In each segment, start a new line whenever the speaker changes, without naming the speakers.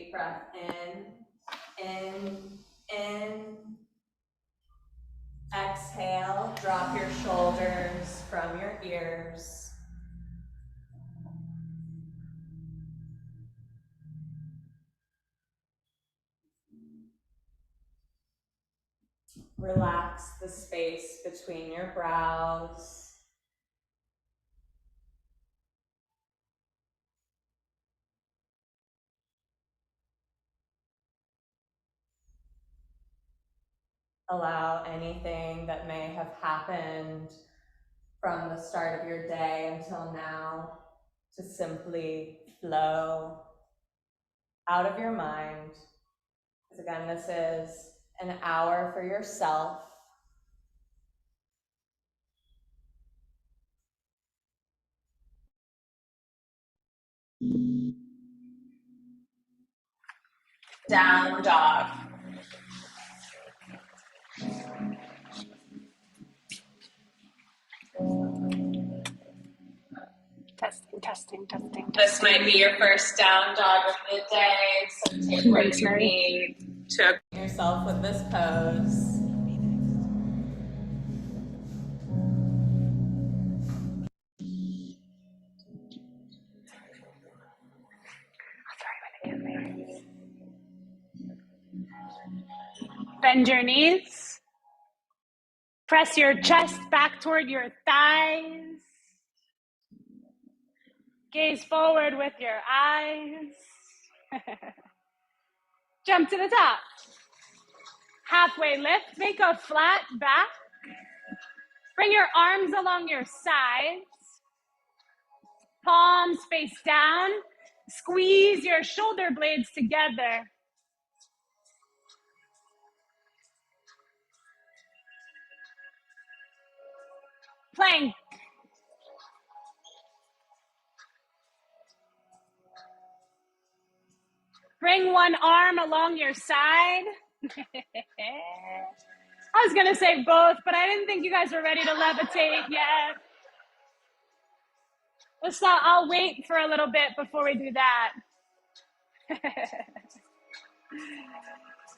deep breath in. Exhale, drop your shoulders from your ears. Relax the space between your brows. Allow anything that may have happened from the start of your day until now to simply flow out of your mind. Because again, this is an hour for yourself. Down dog.
Testing.
This might be your first down dog of the day, so take what you need to acquaint yourself with this pose.
Bend your knees. Press your chest back toward your thighs. Gaze forward with your eyes. Jump to the top. Halfway lift. Make a flat back. Bring your arms along your sides. Palms face down. Squeeze your shoulder blades together. Plank. Bring one arm along your side. I was gonna say both, but I didn't think you guys were ready to levitate yet. I'll wait for a little bit before we do that.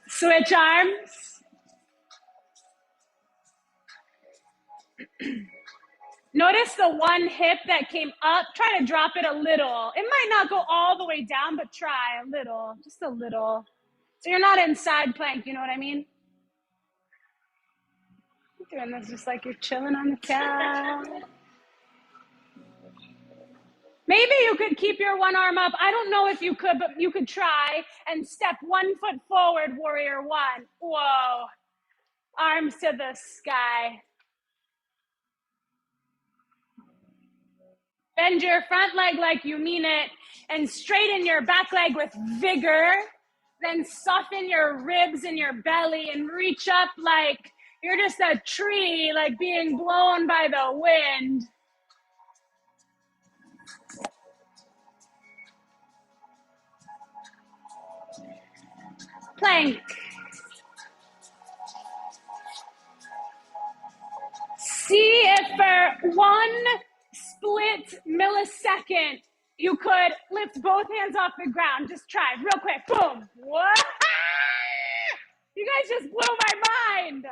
Switch arms. Notice the one hip that came up. Try to drop it a little. It might not go all the way down, but try a little, just a little. So you're not in side plank, you know what I mean? You're doing this just like you're chilling on the couch. Maybe you could keep your one arm up. I don't know if you could, but you could try and step 1 foot forward, warrior one. Whoa. Arms to the sky. Bend your front leg like you mean it and straighten your back leg with vigor. Then soften your ribs and your belly and reach up like you're just a tree, like being blown by the wind. Plank. See if for one split millisecond you could lift both hands off the ground. Just try real quick. Boom. What? You guys just blew my mind.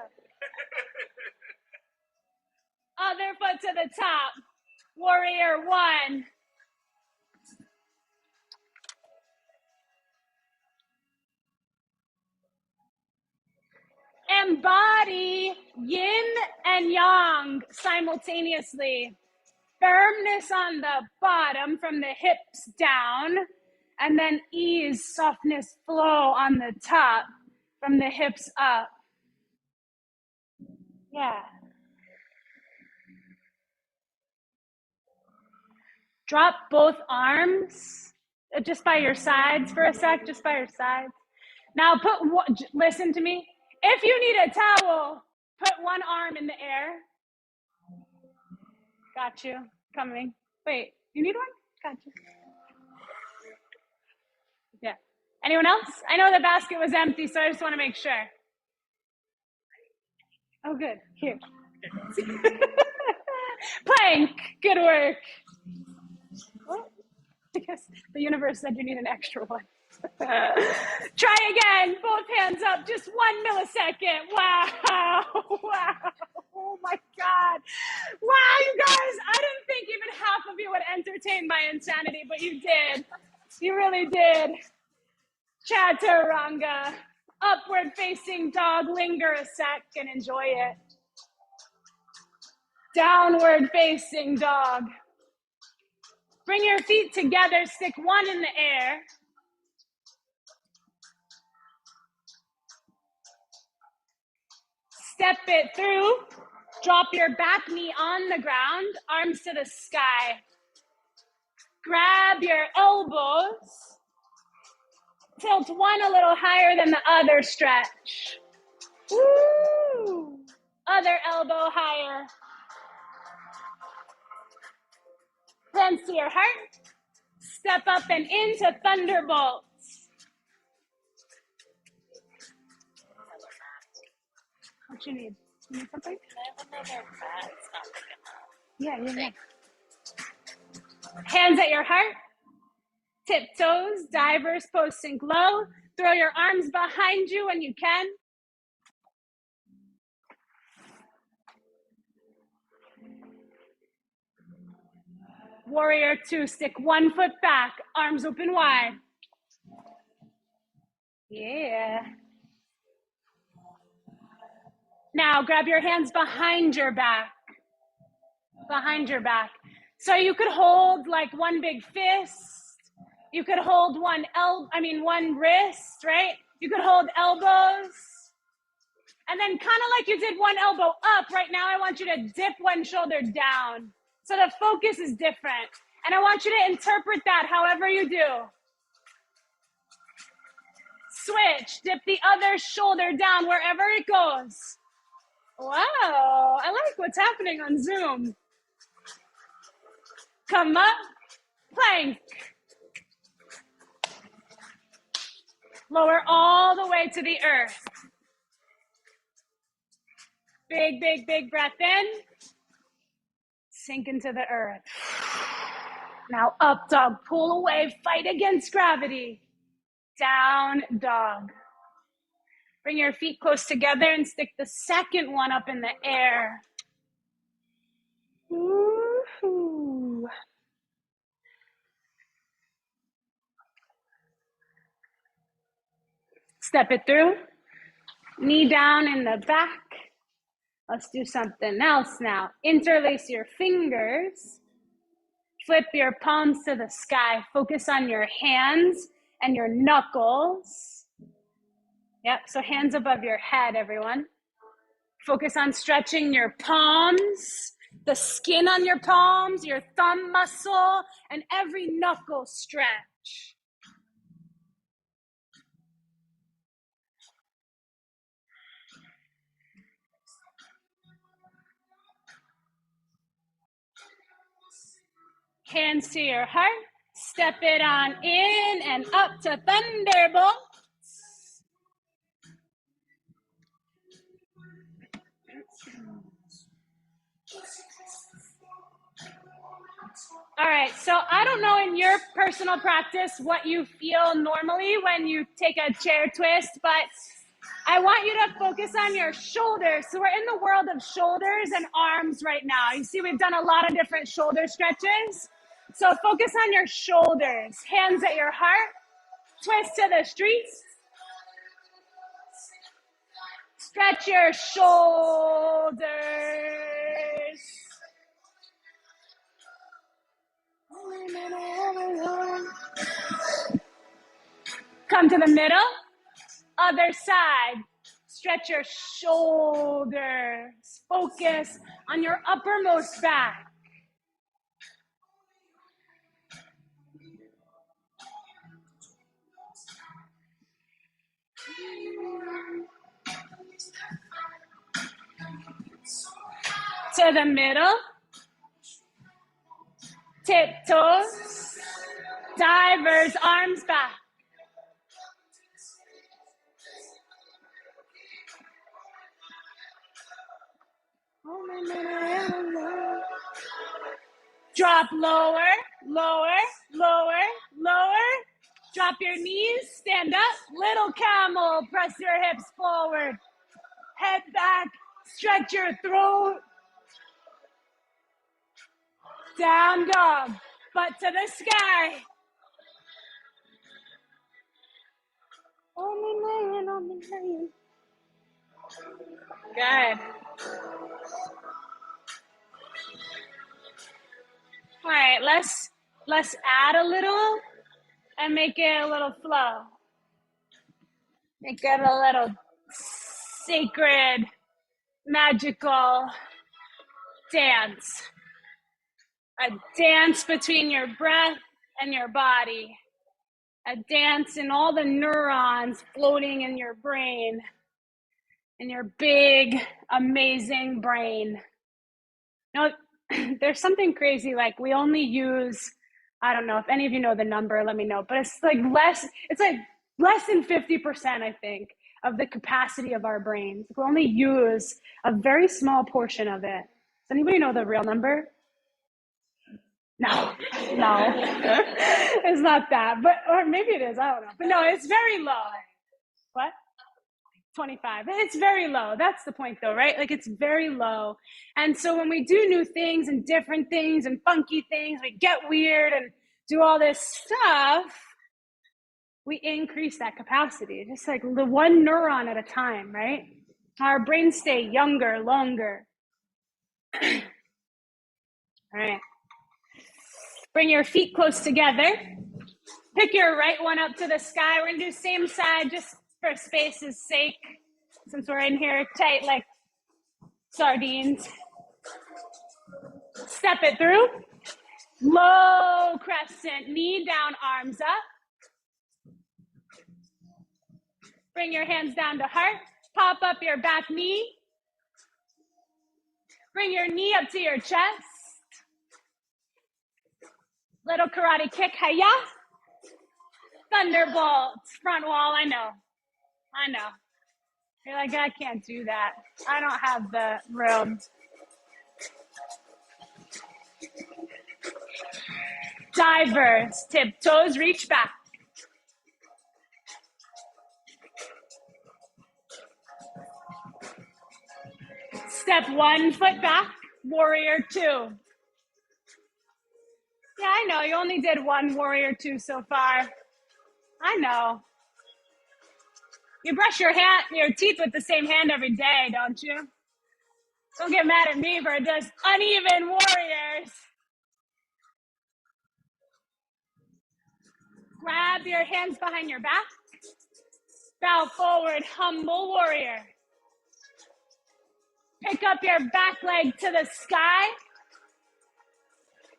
Other foot to the top. Warrior one. Embody yin and yang simultaneously. Firmness on the bottom from the hips down, and then ease, softness, flow on the top from the hips up. Yeah. Drop both arms just by your sides for a sec, just by your sides. Now listen to me. If you need a towel, put one arm in the air. Got you. Coming. Wait, you need one? Got you. Yeah. Anyone else? I know the basket was empty, so I just want to make sure. Oh, good. Here. Plank. Good work. What? I guess the universe said you need an extra one. Try again. Both hands up. Just 1 millisecond. Wow. Wow. Oh my God. Wow, you guys. I didn't think even half of you would entertain my insanity, but you did. You really did. Chaturanga. Upward facing dog. Linger a sec and enjoy it. Downward facing dog. Bring your feet together. Stick one in the air. Step it through. Drop your back knee on the ground, arms to the sky. Grab your elbows. Tilt one a little higher than the other, stretch. Woo! Other elbow higher. Hands to your heart. Step up and into thunderbolts. What you need? You need something?
Can I have another mat? It's not big enough.
Yeah. Hands at your heart. Tiptoes, divers, pose, sink low. Throw your arms behind you when you can. Warrior two, stick 1 foot back, arms open wide. Yeah. Now grab your hands behind your back. Behind your back. So you could hold like one big fist. You could hold one wrist, right? You could hold elbows. And then kind of like you did one elbow up, right now I want you to dip one shoulder down. So the focus is different. And I want you to interpret that however you do. Switch, dip the other shoulder down wherever it goes. Wow, I like what's happening on Zoom. Come up, plank. Lower all the way to the earth. Big, big, big breath in. Sink into the earth. Now up dog, pull away, fight against gravity. Down dog. Bring your feet close together and stick the second one up in the air. Woo-hoo. Step it through. Knee down in the back. Let's do something else now. Interlace your fingers. Flip your palms to the sky. Focus on your hands and your knuckles. Yep, so hands above your head, everyone. Focus on stretching your palms, the skin on your palms, your thumb muscle, and every knuckle stretch. Hands to your heart. Step it on in and up to thunderbolt. All right, so I don't know in your personal practice what you feel normally when you take a chair twist, but I want you to focus on your shoulders. So we're in the world of shoulders and arms right now. You see, we've done a lot of different shoulder stretches. So focus on your shoulders, hands at your heart, twist to the streets. Stretch your shoulders. Come to the middle. Other side. Stretch your shoulders. Focus on your uppermost back. To the middle. Tiptoes. Divers, arms back. Drop lower, lower, lower, lower. Drop your knees, stand up, little camel, press your hips forward, head back, stretch your throat, down dog, butt to the sky. Only laying. Good. All right, let's add a little and make it a little flow. Make it a little sacred, magical dance. A dance between your breath and your body. A dance in all the neurons floating in your brain, in your big, amazing brain. You know, there's something crazy, like we only use, I don't know if any of you know the number, let me know, but it's like less than 50%, I think, of the capacity of our brains. We only use a very small portion of it. Does anybody know the real number? No, it's not that, but, or maybe it is, I don't know. But no, it's very low. What? 25. It's very low. That's the point though, right? Like it's very low. And so when we do new things and different things and funky things, we get weird and do all this stuff, we increase that capacity, just like the one neuron at a time, right? Our brains stay younger, longer. All right. Bring your feet close together. Pick your right one up to the sky. We're gonna do same side just for space's sake, since we're in here tight like sardines. Step it through. Low crescent, knee down, arms up. Bring your hands down to heart. Pop up your back knee. Bring your knee up to your chest. Little karate kick, hiya. Thunderbolts, front wall, I know. You're like, I can't do that. I don't have the room. Divers, tiptoes, reach back. Step 1 foot back, warrior 2. Yeah, I know, you only did 1 warrior 2 so far. I know. You brush your teeth with the same hand every day, don't you? Don't get mad at me for just uneven warriors. Grab your hands behind your back. Bow forward, humble warrior. Pick up your back leg to the sky.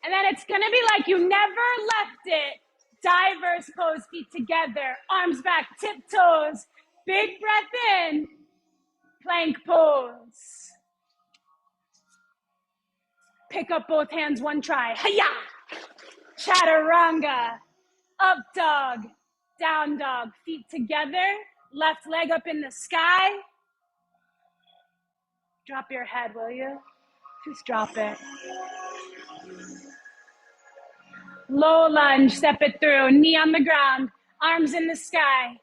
And then it's gonna be like you never left it. Divers pose, feet together, arms back, tiptoes. Big breath in, plank pose. Pick up both hands, one try. Hiya! Chaturanga. Up dog, down dog, feet together, left leg up in the sky. Drop your head, will you? Just drop it. Low lunge, step it through, knee on the ground, arms in the sky.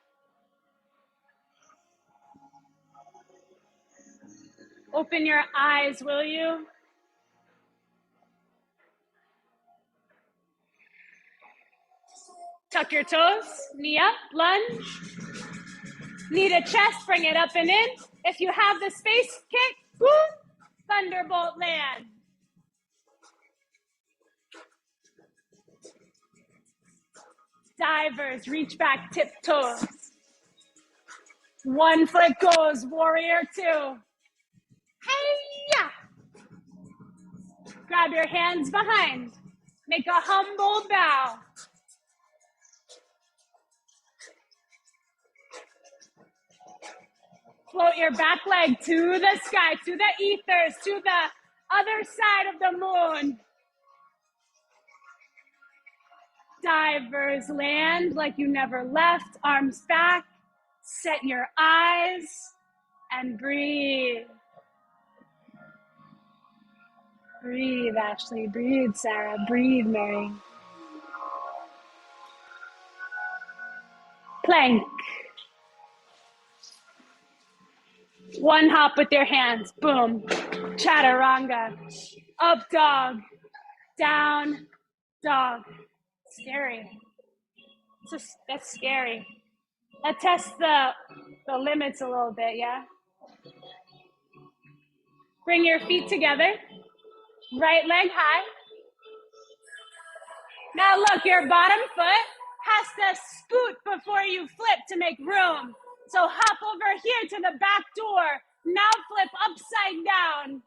Open your eyes, will you? Tuck your toes, knee up, lunge. Knee to chest, bring it up and in. If you have the space, kick, boom, thunderbolt land. Divers, reach back, tiptoes. 1 foot goes, warrior 2. Hey-ya! Grab your hands behind. Make a humble bow. Float your back leg to the sky, to the ethers, to the other side of the moon. Divers, land like you never left, arms back. Set your eyes and breathe. Breathe, Ashley. Breathe, Sarah. Breathe, Mary. Plank. One hop with your hands. Boom. Chaturanga. Up dog. Down dog. Scary. That's scary. That tests the limits a little bit, yeah? Bring your feet together. Right leg high. Now look, your bottom foot has to scoot before you flip to make room. So hop over here to the back door. Now flip upside down.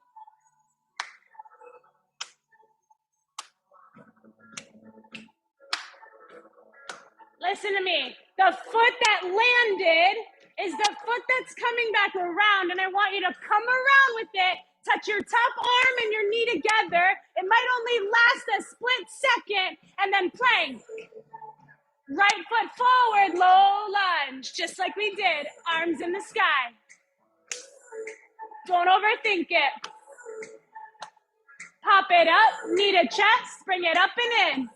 Listen to me. The foot that landed is the foot that's coming back around, and I want you to come around with it. Touch your top arm and your knee together. It might only last a split second, and then plank. Right foot forward, low lunge, just like we did. Arms in the sky. Don't overthink it. Pop it up, knee to chest, bring it up and in.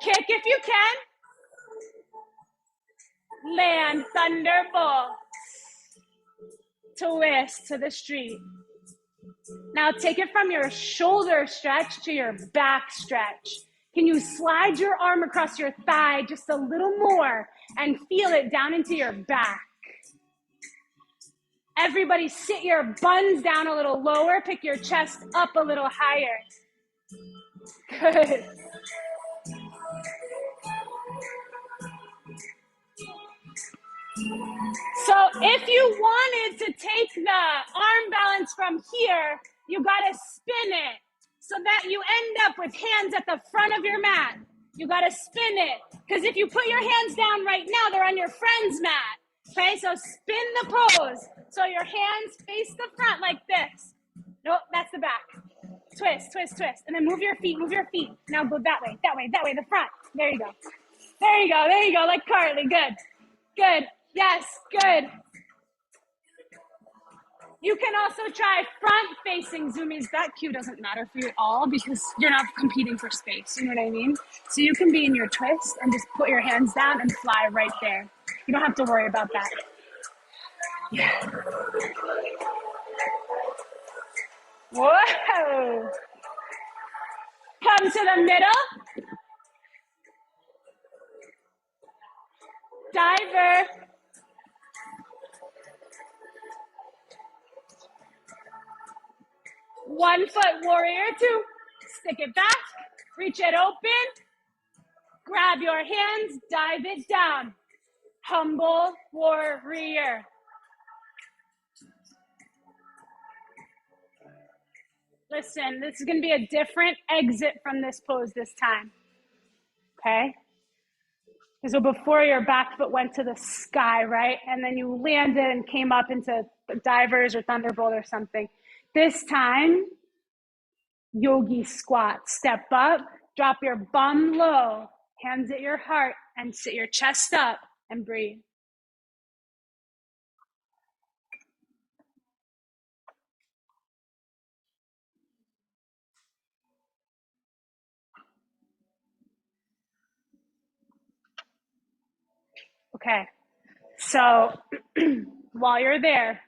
Kick if you can. Land, thunderbolt. Twist to the street. Now take it from your shoulder stretch to your back stretch. Can you slide your arm across your thigh just a little more and feel it down into your back? Everybody sit your buns down a little lower, pick your chest up a little higher. Good. So if you wanted to take the arm balance from here, you gotta spin it so that you end up with hands at the front of your mat. You gotta spin it, because if you put your hands down right now, they're on your friend's mat. Okay, so spin the pose. So your hands face the front like this. Nope, that's the back. Twist, twist, twist. And then move your feet, move your feet. Now go that way, that way, that way, the front. There you go. There you go, there you go, like Carly, good. Good, yes, good. You can also try front-facing zoomies. That cue doesn't matter for you at all because you're not competing for space, you know what I mean? So you can be in your twist and just put your hands down and fly right there. You don't have to worry about that. Yeah. Whoa! Come to the middle. Diver. One foot warrior two. Stick it back. Reach it open. Grab your hands. Dive it down. Humble warrior. Listen, this is going to be a different exit from this pose this time. Okay? So before your back foot went to the sky, right? And then you landed and came up into divers or thunderbolt or something. This time, yogi squat. Step up, drop your bum low, hands at your heart, and sit your chest up and breathe. Okay, so while you're there,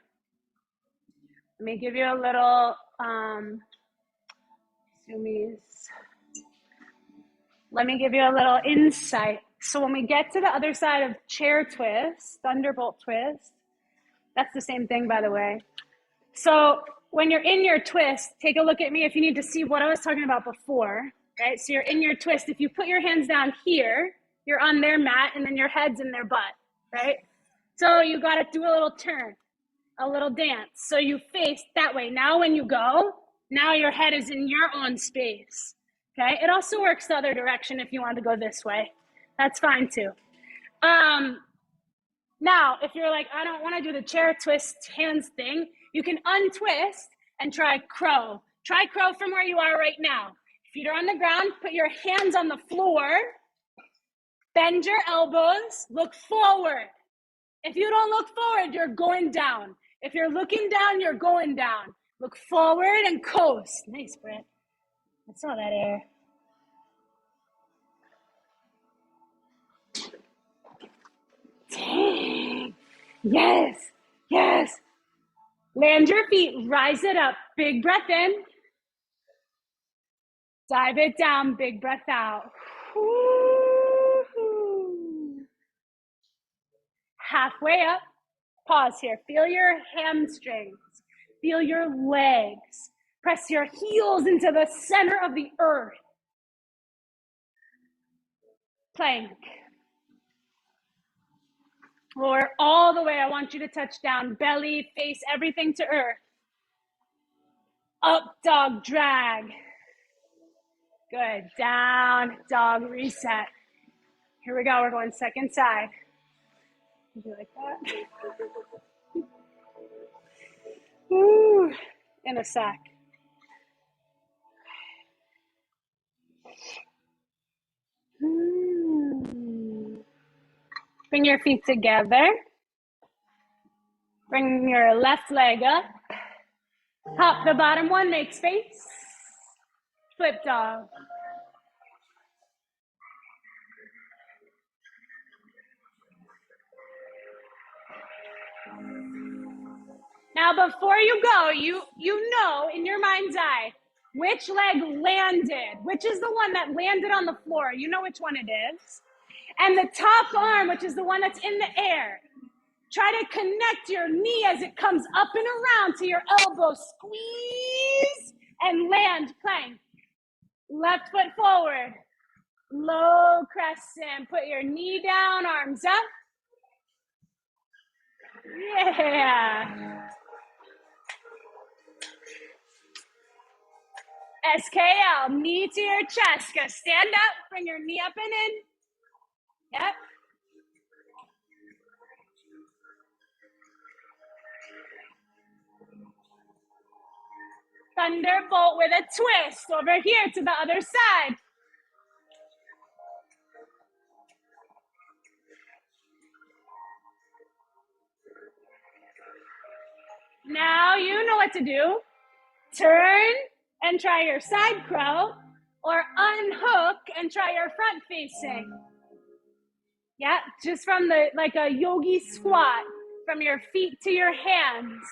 let me give you a little Let me give you a little insight. So when we get to the other side of chair twist, thunderbolt twist, that's the same thing, by the way. So when you're in your twist, take a look at me if you need to see what I was talking about before, right? So you're in your twist. If you put your hands down here, you're on their mat and then your head's in their butt, right? So you got to do a little turn, a little dance. So you face that way. Now when you go, now your head is in your own space, okay? It also works the other direction if you want to go this way. That's fine too. Now, if you're like, I don't want to do the chair twist hands thing, you can untwist and try crow. Try crow from where you are right now. Feet are on the ground, put your hands on the floor, bend your elbows, look forward. If you don't look forward, you're going down. If you're looking down, you're going down. Look forward and coast. Nice, Britt. I saw that air. Dang. Yes. Yes. Land your feet, rise it up. Big breath in. Dive it down, big breath out. Halfway up. Pause here. Feel your hamstrings. Feel your legs. Press your heels into the center of the earth. Plank. Or all the way, I want you to touch down. Belly, face, everything to earth. Up dog drag. Good. Down dog reset. Here we go. We're going second side. Did you like that? Ooh, in a sec. Bring your feet together. Bring your left leg up. Hop the bottom one, make space. Flip dog. Now, before you go, you know in your mind's eye which leg landed, which is the one that landed on the floor. You know which one it is. And the top arm, which is the one that's in the air. Try to connect your knee as it comes up and around to your elbow. Squeeze and land, plank. Left foot forward. Low crescent. Put your knee down, arms up. Yeah. SKL, knee to your chest. Go stand up, bring your knee up and in. Yep. Thunderbolt with a twist over here to the other side. Now you know what to do. Turn and try your side crow, or unhook and try your front facing. Yeah, just from the, like a yogi squat, from your feet to your hands.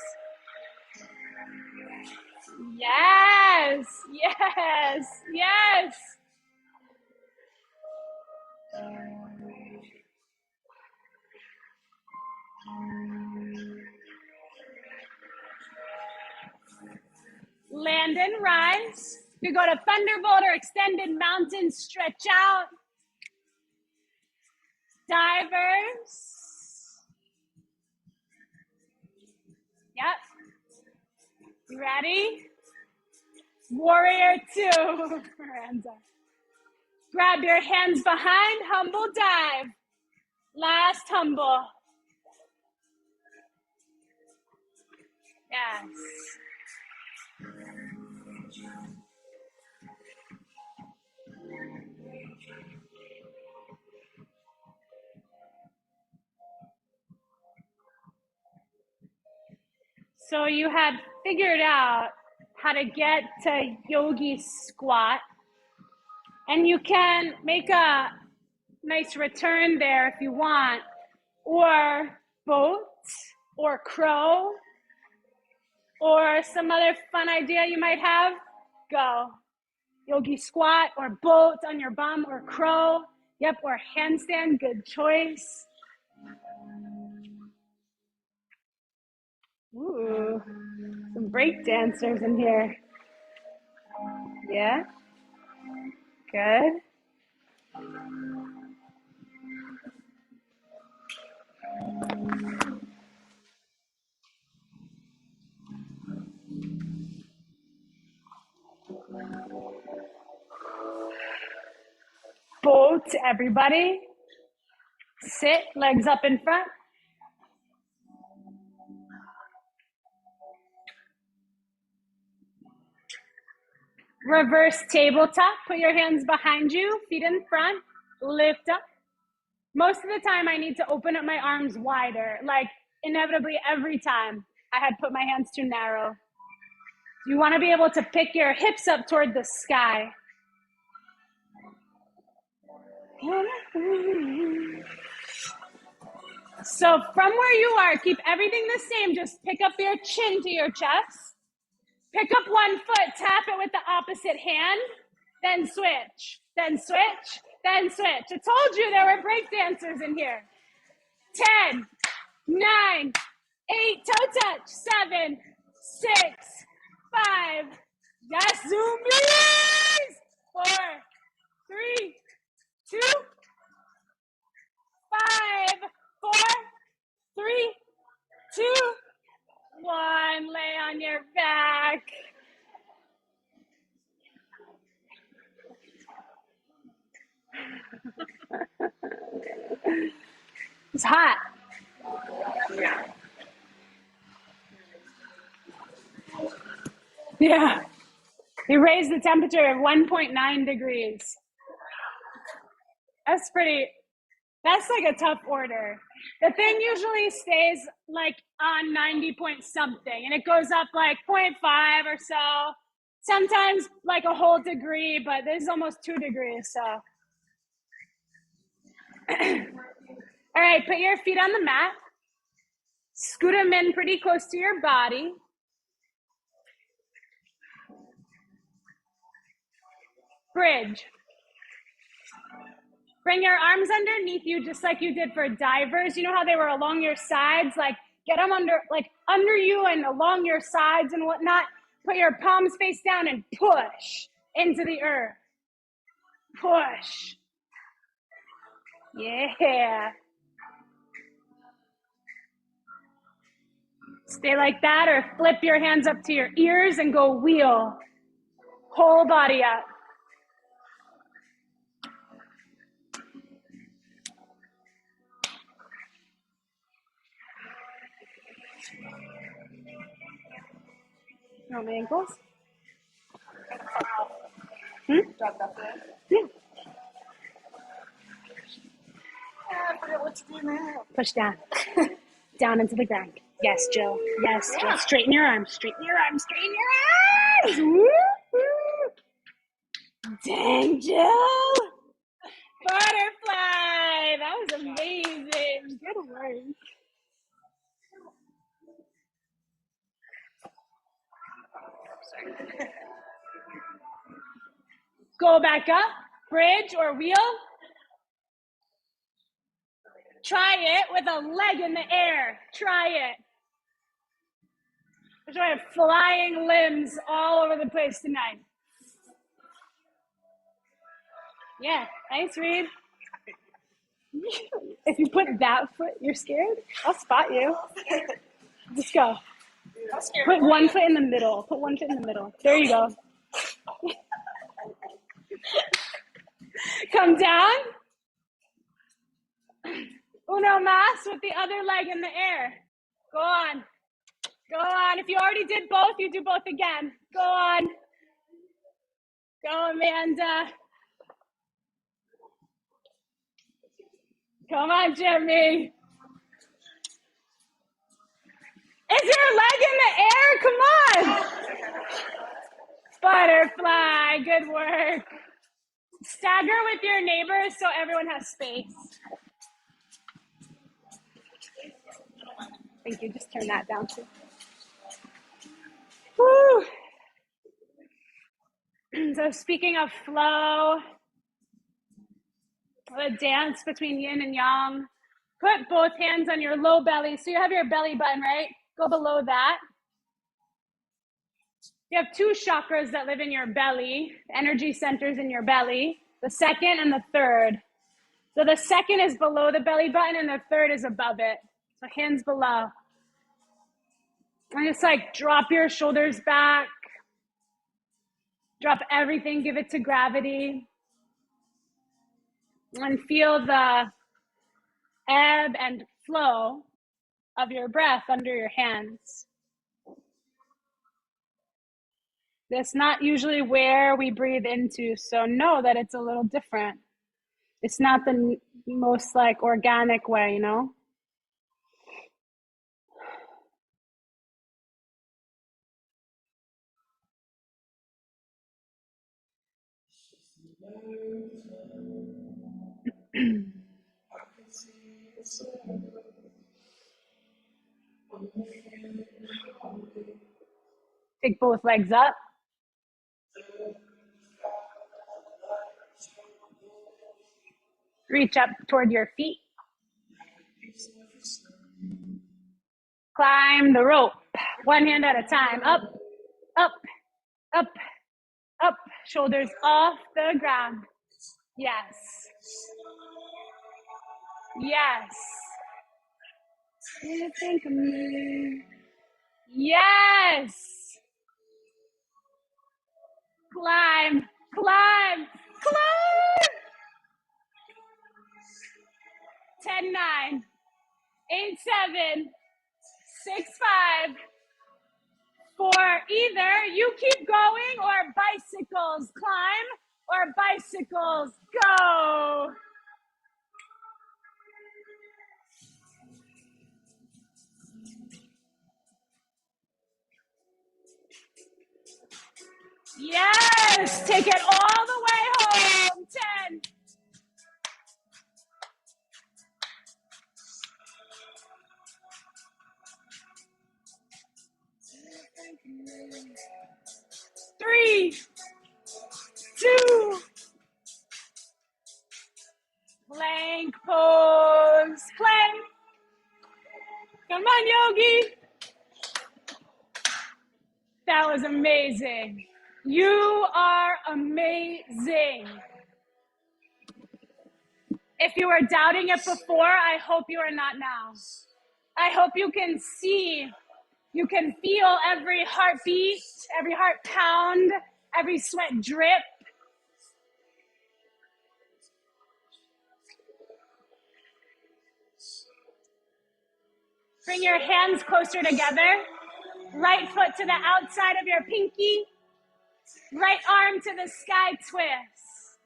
Yes, yes, yes. Land and rise. You go to thunderbolt or extended mountain, stretch out. Divers. Yep. You ready? Warrior two. Miranda. Grab your hands behind, humble dive. Last humble. Yes. So you had figured out how to get to yogi squat, and you can make a nice return there if you want, or boat, or crow, or some other fun idea you might have. Go. Yogi squat, or boat on your bum, or crow. Yep, or handstand, good choice. Ooh, some break dancers in here. Yeah, good. Boat, everybody. Sit, legs up in front. Reverse tabletop. Put your hands behind you, feet in front. Lift up. Most of the time, I need to open up my arms wider. Like, inevitably, every time I had put my hands too narrow. You want to be able to pick your hips up toward the sky. So from where you are, keep everything the same. Just pick up your chin to your chest. Pick up one foot, tap it with the opposite hand, then switch, then switch, then switch. I told you there were break dancers in here. 10, 9, 8, toe touch, 7, 6, 5, yes, zoomies, 4, 3, 2, 5, 4, 3, 2, 1. Lay on your back. It's hot. Yeah. You raised the temperature of 1.9 degrees. That's like a tough order. The thing usually stays like on 90 point something and it goes up like 0.5 or so. Sometimes like a whole degree, but this is almost 2 degrees, so. All right, put your feet on the mat. Scoot them in pretty close to your body. Bridge. Bring your arms underneath you just like you did for divers. You know how they were along your sides? Like get them under you and along your sides and whatnot. Put your palms face down and push into the earth. Push. Yeah. Stay like that or flip your hands up to your ears and go wheel. Whole body up. On my ankles?
Drop that foot.
Yeah.
I forgot what to do now.
Push down. Down into the ground. Yes, Jill. Yes, Jill.
Yeah.
Straighten your arms. Straighten your arms. Straighten your arms. Woo-hoo. Dang, Jill. Butterfly. That was amazing. Good work. Go back up. Bridge or wheel. Try it with a leg in the air. Try it. I have flying limbs all over the place tonight. Yeah, nice, Reed. If you put that foot, you're scared? I'll spot you. Just go.
I'm scared.
Put one foot in the middle. Put one foot in the middle. There you go. Come down. Uno mas with the other leg in the air. Go on. Go on. If you already did both, you do both again. Go on. Go, Amanda. Come on, Jimmy. Is your leg in the air? Come on. Butterfly. Good work. Stagger with your neighbors so everyone has space. Thank you. Just turn that down too. Woo. So speaking of flow, the dance between yin and yang, put both hands on your low belly. So you have your belly button, right? Go below that. You have 2 chakras that live in your belly, energy centers in your belly, the second and the third. So the second is below the belly button and the third is above it. So hands below. And just like drop your shoulders back. Drop everything, give it to gravity. And feel the ebb and flow of your breath under your hands. That's not usually where we breathe into, so know that it's a little different. It's not the most like organic way, you know? Take both legs up. Reach up toward your feet. Climb the rope. One hand at a time. Up, up, up, up. Shoulders off the ground. Yes. Yes. You think of me. Yes. Climb, climb, climb. 10, 9, 8, 7, 6, 5, 4. Either you keep going or bicycles climb or bicycles go. Yes, take it all the way home. 10. Three, 2. Plank pose. Plank. Come on, Yogi. That was amazing. You are amazing. If you were doubting it before, I hope you are not now. I hope you can see, you can feel every heartbeat, every heart pound, every sweat drip. Bring your hands closer together. Right foot to the outside of your pinky. Right arm to the sky twist.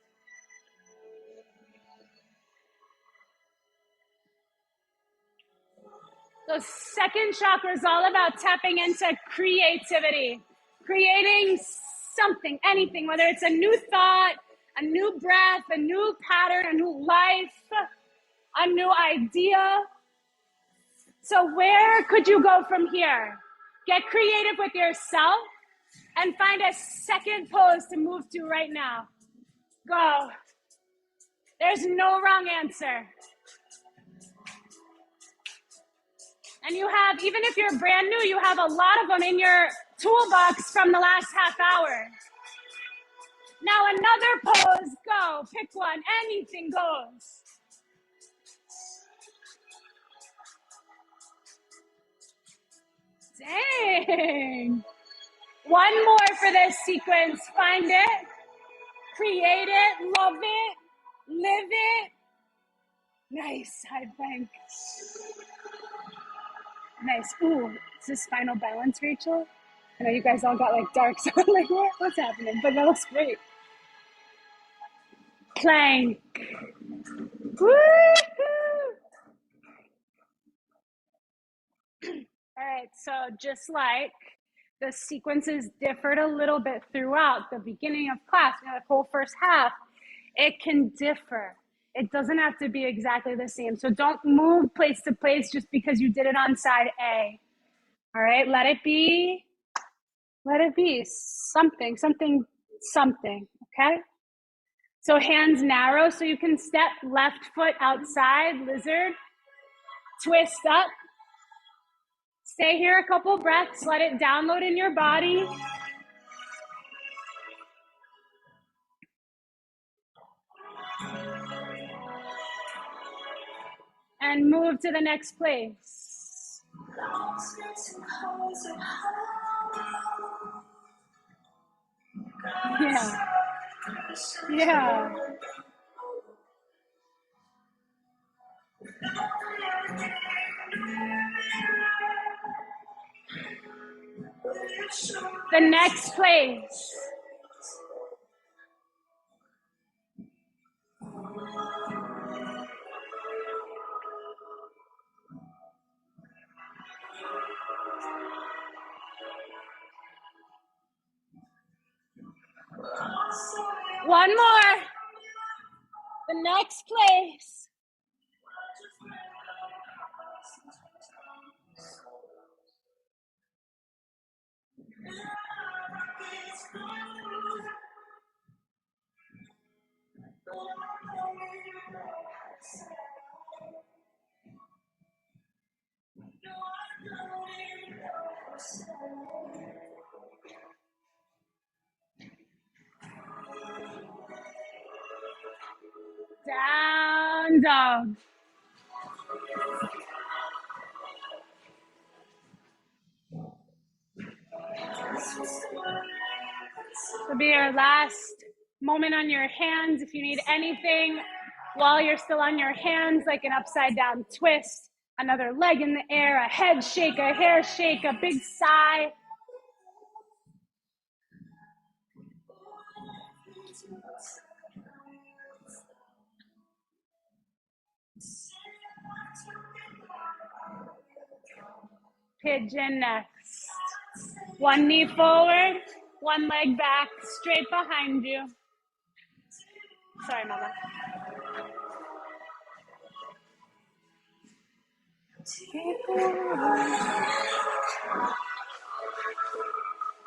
The second chakra is all about tapping into creativity, creating something, anything, whether it's a new thought, a new breath, a new pattern, a new life, a new idea. So where could you go from here? Get creative with yourself and find a second pose to move to right now. Go. There's no wrong answer. And you have, even if you're brand new, you have a lot of them in your toolbox from the last half hour. Now another pose, go. Pick one, anything goes. Dang. One more for this sequence. Find it, create it, love it, live it. Nice, high plank. Nice. Ooh, is this final balance, Rachel? I know you guys all got like dark, so I'm like, what's happening? But that looks great. Plank. Woo-hoo! All right, so just like the sequences differed a little bit throughout the beginning of class, you know, the whole first half, it can differ. It doesn't have to be exactly the same. So don't move place to place just because you did it on side A. All right, let it be something, okay? So hands narrow so you can step left foot outside, lizard, twist up. Stay here a couple breaths, let it download in your body. And move to the next place. Yeah. Yeah. The next place. One more. The next place. Down dog. This will be your last moment on your hands. If you need anything while you're still on your hands, like an upside down twist, another leg in the air, a head shake, a hair shake, a big sigh. Pigeon next. One knee forward, one leg back, straight behind you. Sorry, Mama.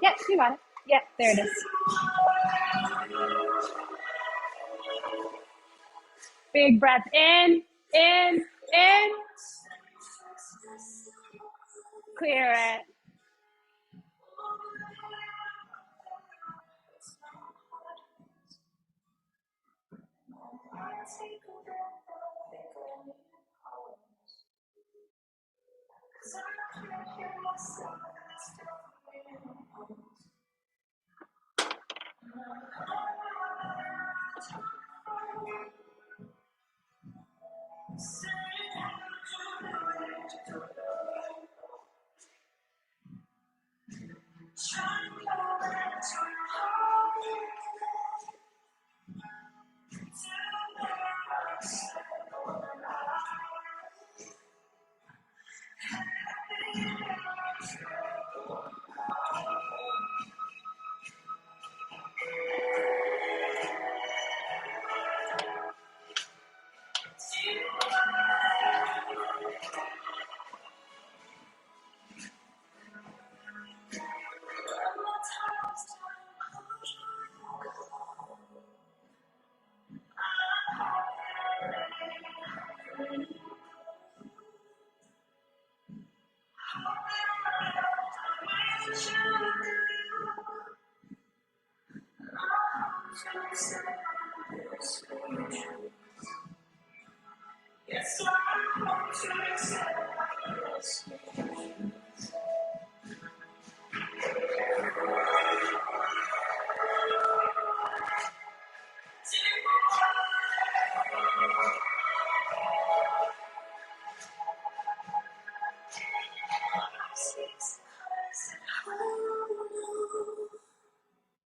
Yep, you got it. Yep, there it is. Big breath in, in. Clear it.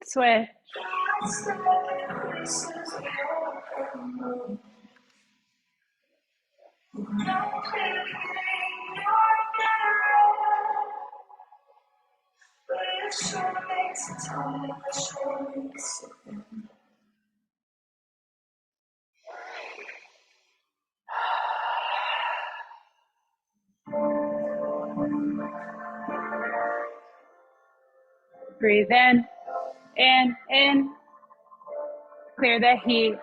Switch. Breathe in. Clear the heat.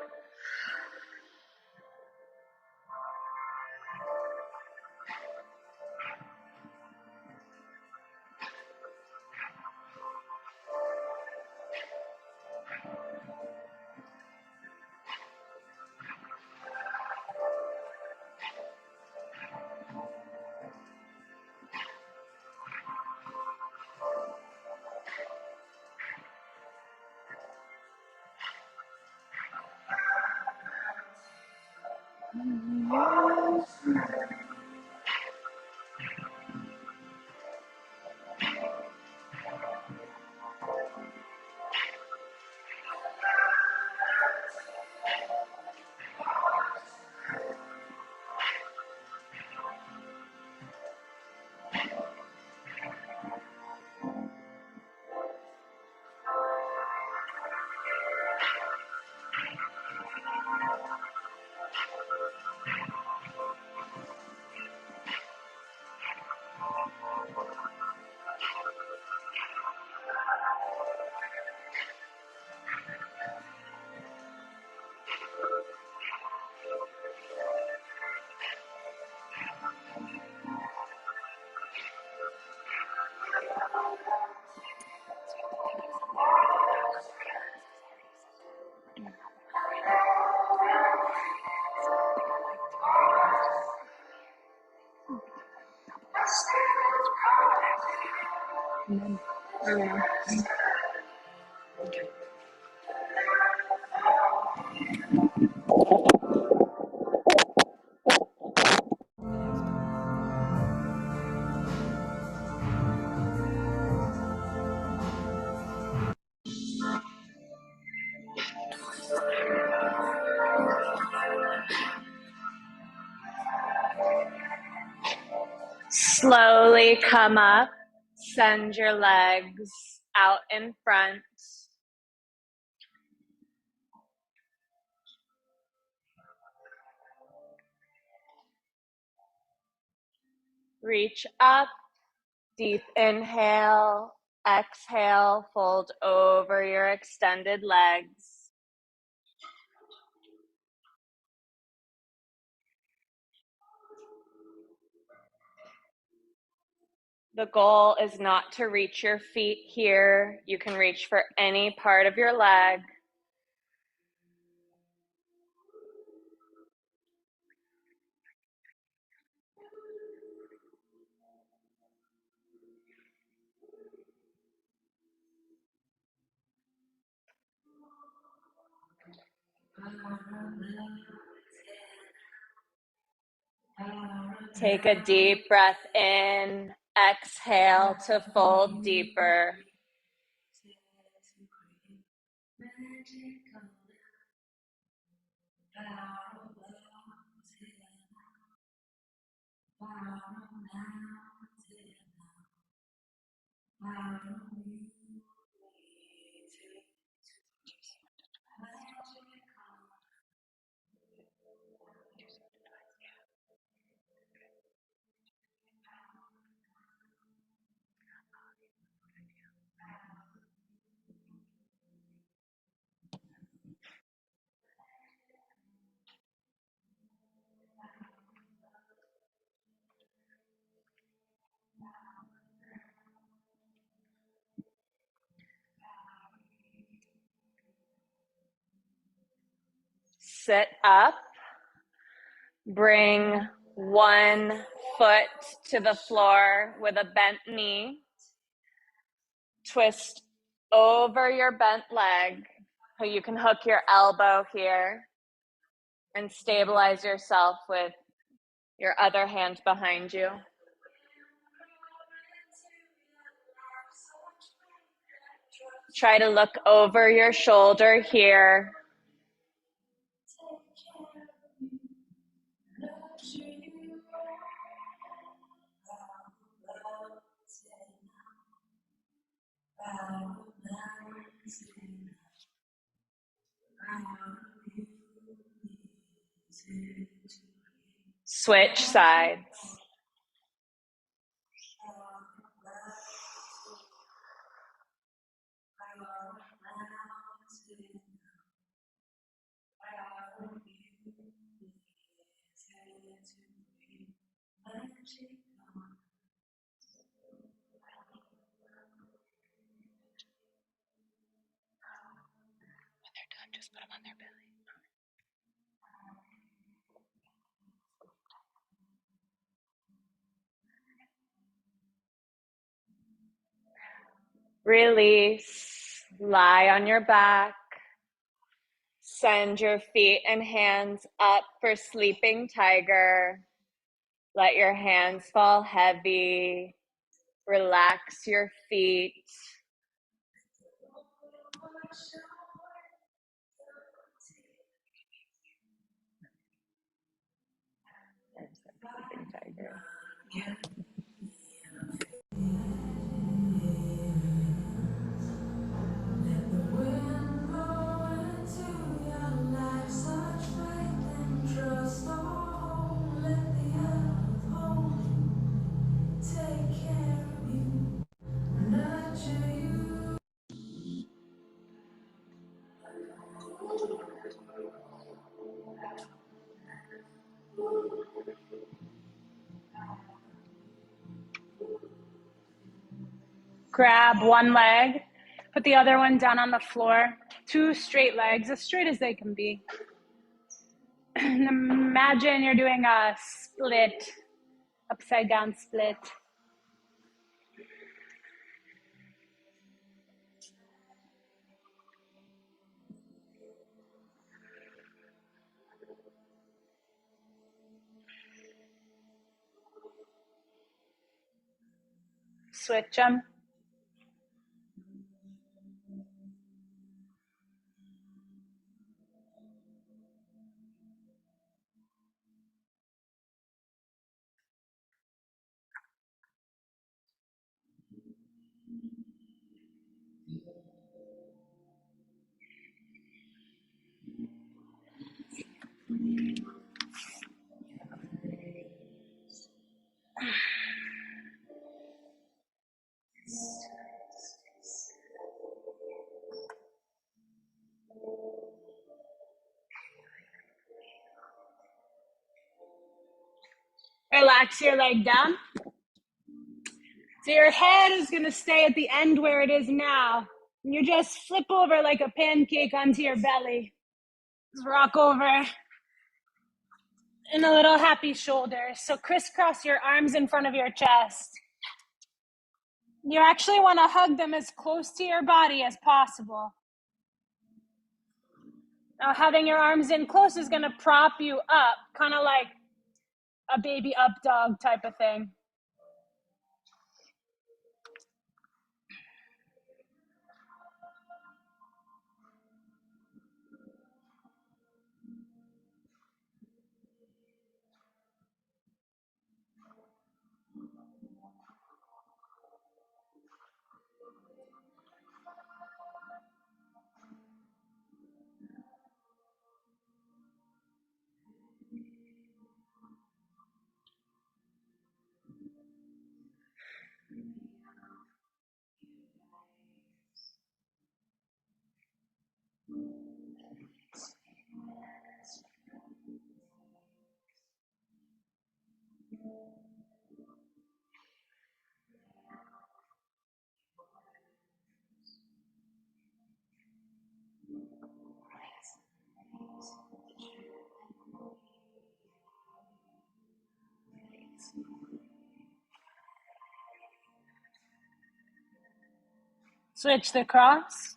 And then, slowly come up, send your legs out in front. Reach up, deep inhale, exhale, fold over your extended legs. The goal is not to reach your feet here. You can reach for any part of your leg. Take a deep breath in, exhale to fold deeper. Sit up. Bring one foot to the floor with a bent knee. Twist over your bent leg, so you can hook your elbow here and stabilize yourself with your other hand behind you. Try to look over your shoulder here. Switch sides. Just put them on their belly. Release. Lie on your back. Send your feet and hands up for sleeping tiger. Let your hands fall heavy. Relax your feet. Sleeping tiger. Grab one leg, put the other one down on the floor. Two straight legs, as straight as they can be. And imagine you're doing a split, upside down split. Switch them. Relax your leg down. So your head is going to stay at the end where it is now. And you just flip over like a pancake onto your belly. Just rock over in a little happy shoulder. So crisscross your arms in front of your chest. You actually want to hug them as close to your body as possible. Now, having your arms in close is going to prop you up, kind of like a baby up dog type of thing. Switch the cross.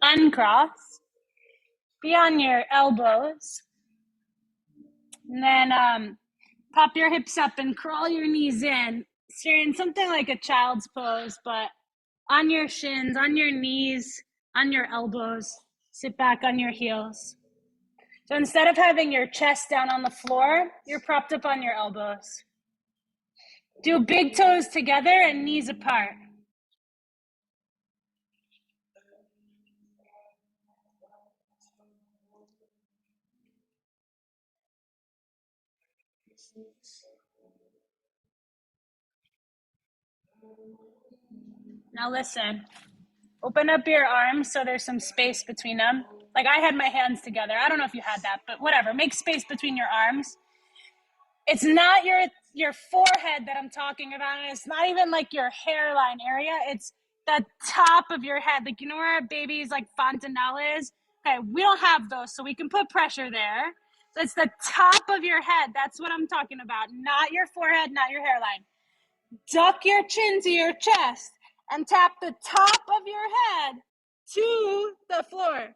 Uncross. Be on your elbows. And then pop your hips up and crawl your knees in. So you're in something like a child's pose, but on your shins, on your knees, on your elbows. Sit back on your heels. So instead of having your chest down on the floor, you're propped up on your elbows. Do big toes together and knees apart. Now listen. Open up your arms so there's some space between them. Like I had my hands together. I don't know if you had that, but whatever. Make space between your arms. It's not your forehead that I'm talking about, and it's not even like your hairline area. It's the top of your head. Like, you know where a baby's like fontanelle is? Okay, we don't have those, so we can put pressure there. So it's the top of your head. That's what I'm talking about. Not your forehead, not your hairline. Duck your chin to your chest and tap the top of your head to the floor.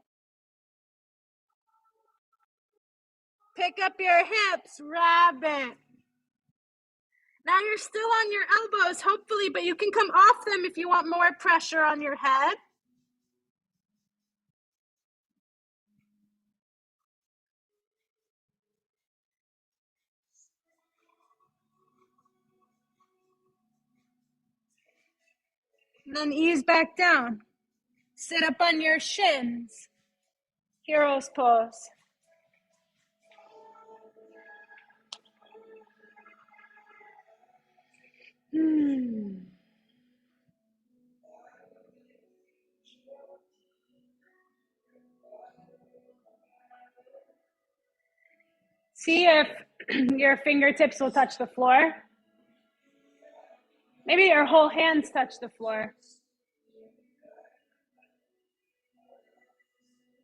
Pick up your hips, rabbit. Now you're still on your elbows, hopefully, but you can come off them if you want more pressure on your head. And then ease back down. Sit up on your shins. Hero's pose. See if your fingertips will touch the floor. Maybe your whole hands touch the floor.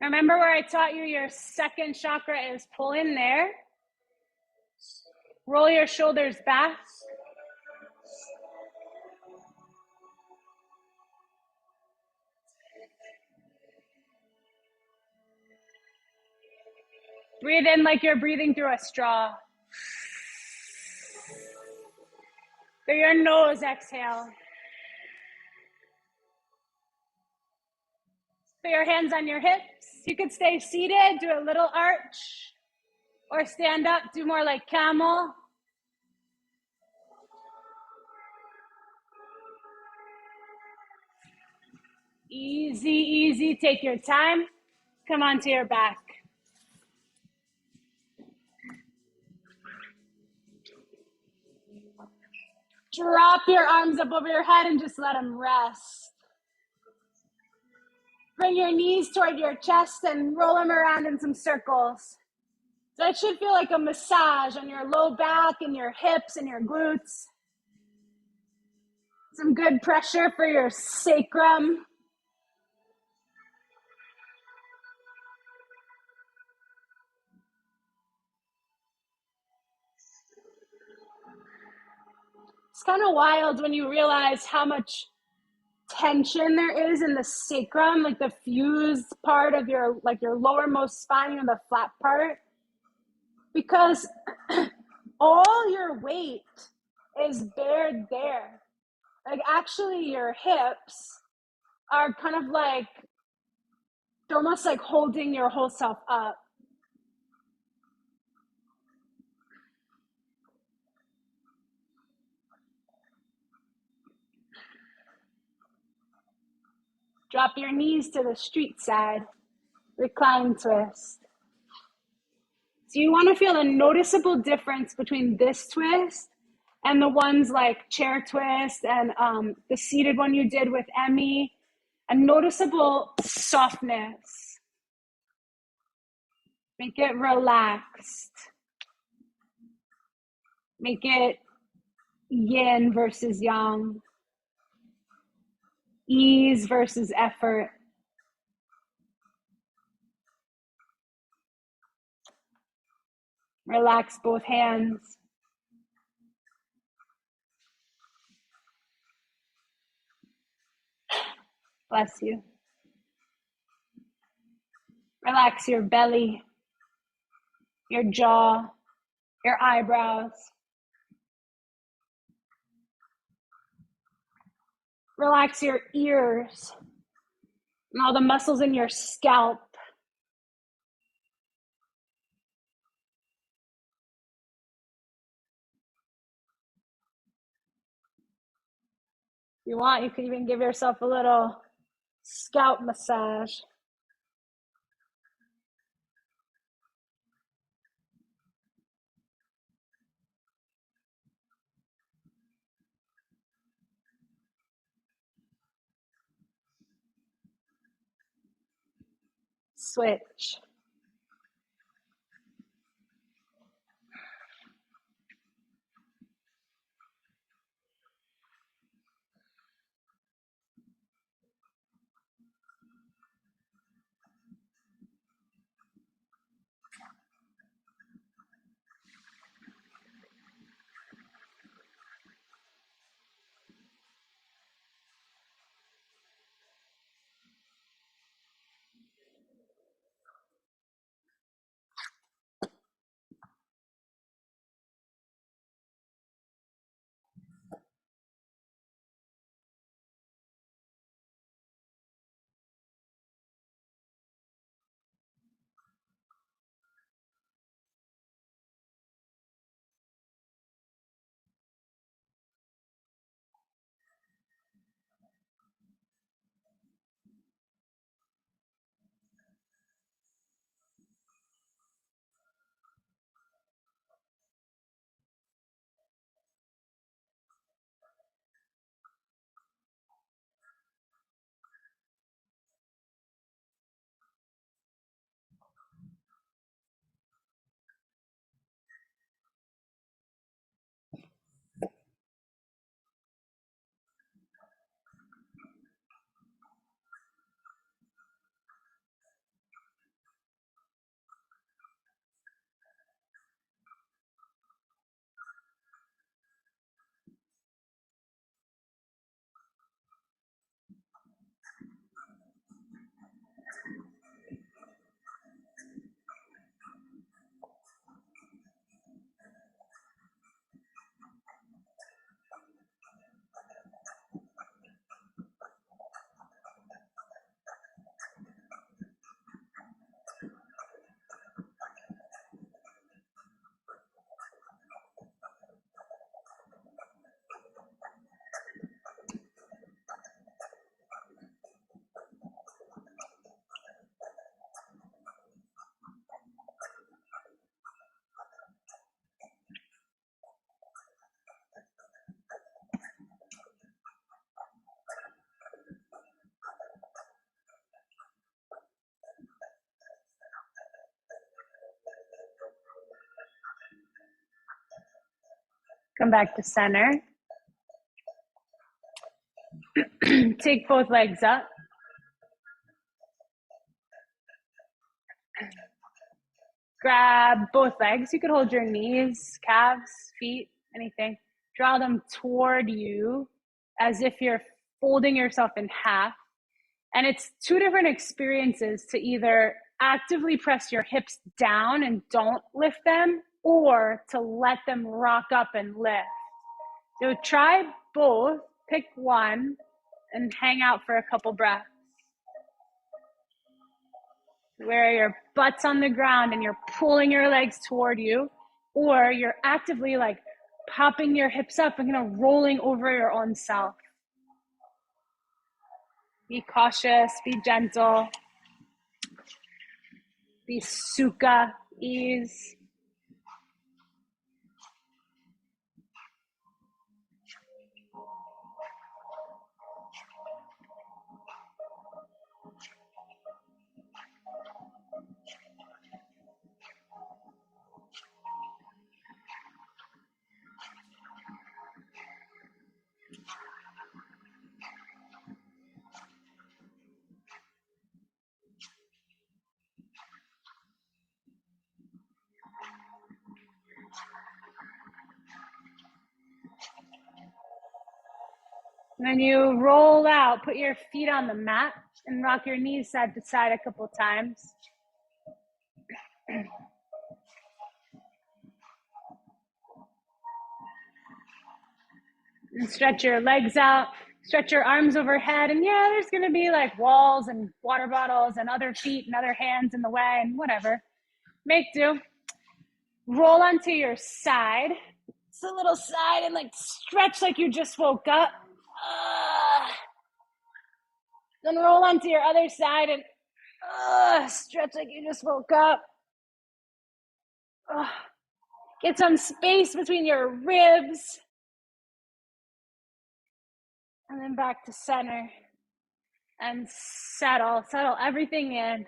Remember where I taught you your second chakra is? Pull in there. Roll your shoulders back. Breathe in like you're breathing through a straw. Through your nose, exhale. Put your hands on your hips. You could stay seated, do a little arch, or stand up, do more like camel. Easy, easy. Take your time. Come onto your back. Drop your arms up over your head and just let them rest. Bring your knees toward your chest and roll them around in some circles. So it should feel like a massage on your low back and your hips and your glutes. Some good pressure for your sacrum. It's kind of wild when you realize how much tension there is in the sacrum, like the fused part of your lowermost spine, the flat part, because all your weight is bared there. Like actually your hips are kind of like, they're almost like holding your whole self up. Drop your knees to the street side. Recline twist. So you want to feel a noticeable difference between this twist and the ones like chair twist and the seated one you did with Emmy. A noticeable softness. Make it relaxed. Make it yin versus yang. Ease versus effort. Relax both hands. Bless you. Relax your belly, your jaw, your eyebrows. Relax your ears and all the muscles in your scalp. If you want, you could even give yourself a little scalp massage. Switch. Come back to center. Take both legs up. Grab both legs. You could hold your knees, calves, feet, anything. Draw them toward you as if you're folding yourself in half. And it's two different experiences to either actively press your hips down and don't lift them, or to let them rock up and lift. So try both, pick one, and hang out for a couple breaths. Where your butt's on the ground and you're pulling your legs toward you, or you're actively like popping your hips up and kind of rolling over your own self. Be cautious, be gentle, be sukha, ease. And then you roll out, put your feet on the mat and rock your knees side to side a couple times. And stretch your legs out, stretch your arms overhead. And yeah, there's going to be like walls and water bottles and other feet and other hands in the way and whatever. Make do. Roll onto your side. It's a little side and like stretch like you just woke up. Then roll onto your other side and stretch like you just woke up. Get some space between your ribs. And then back to center. And settle everything in.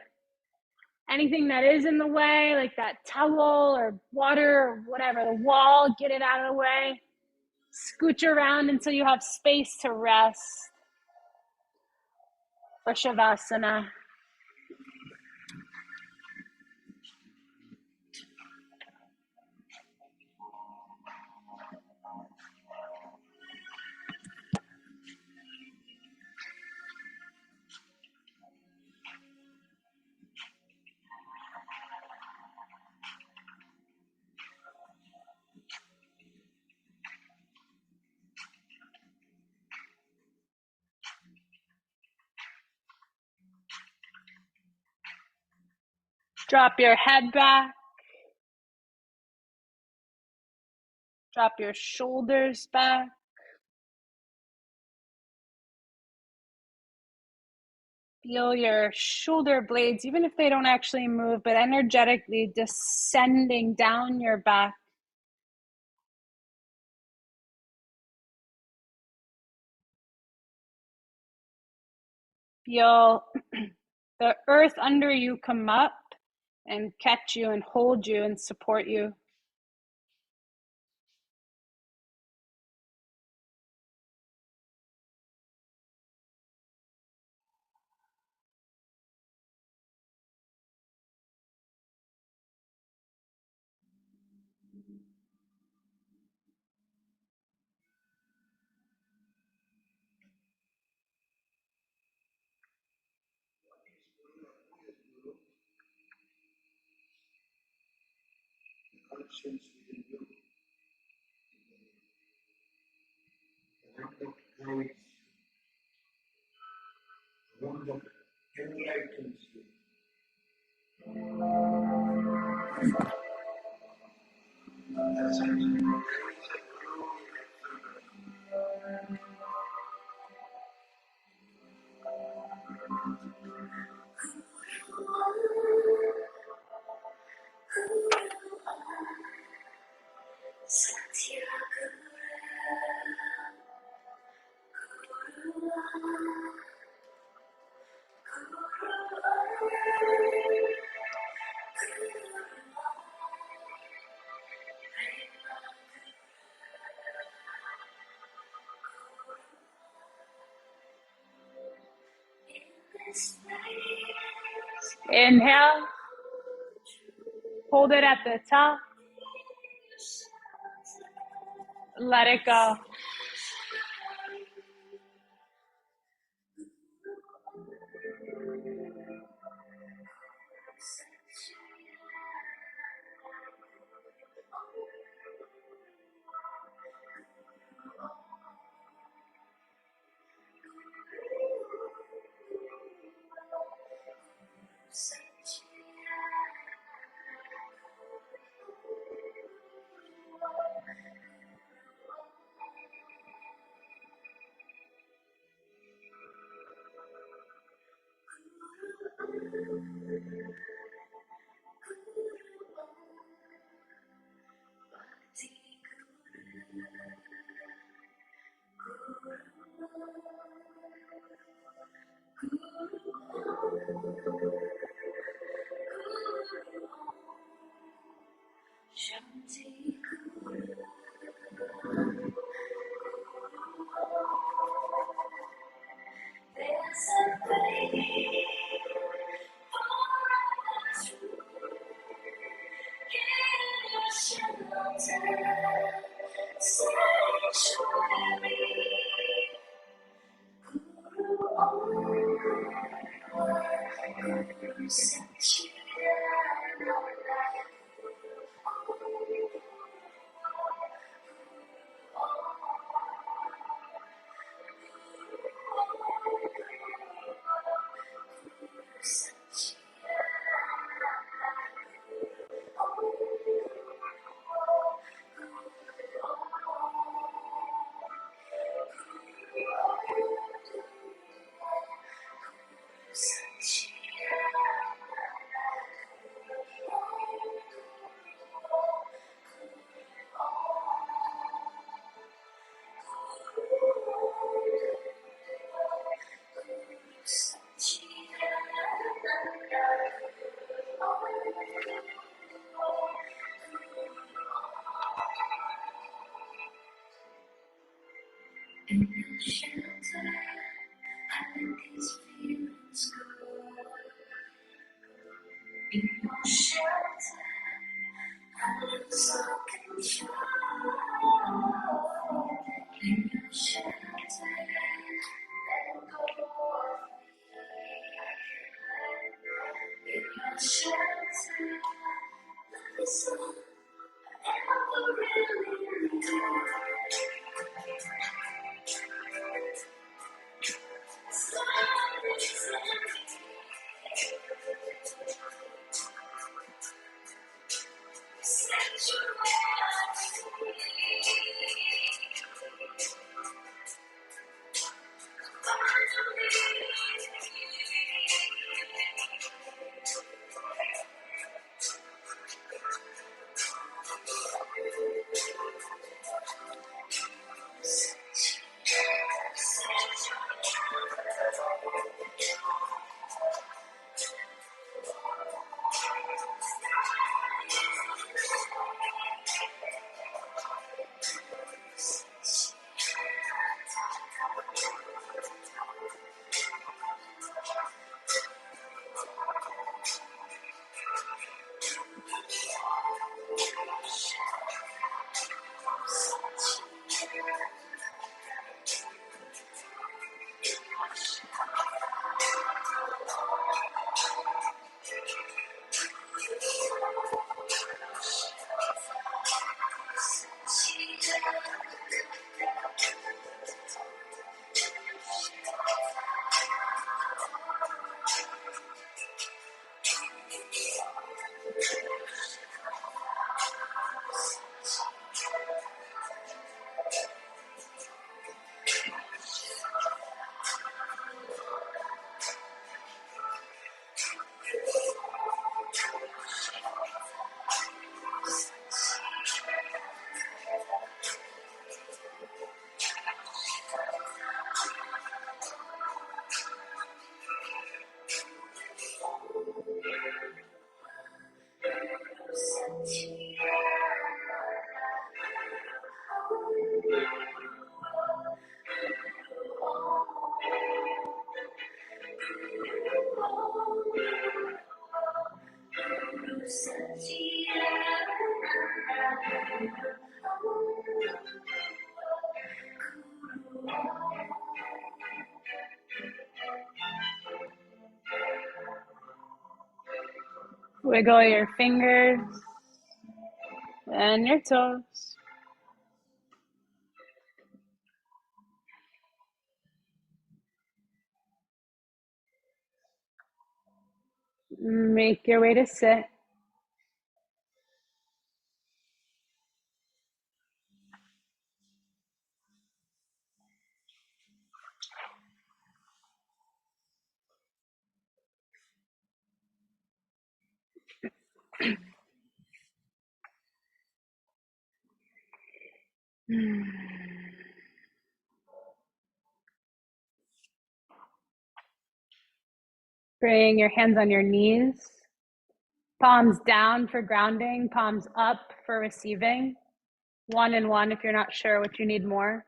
Anything that is in the way, like that towel or water or whatever, the wall, get it out of the way. Scooch around until you have space to rest for Shavasana. Drop your head back. Drop your shoulders back. Feel your shoulder blades, even if they don't actually move, but energetically descending down your back. Feel the earth under you come up and catch you and hold you and support you. Inhale. Hold it at the top. Let it go. Wiggle your fingers and your toes. Make your way to sit. Bring your hands on your knees. Palms down for grounding, palms up for receiving. 1 and 1 if you're not sure what you need more.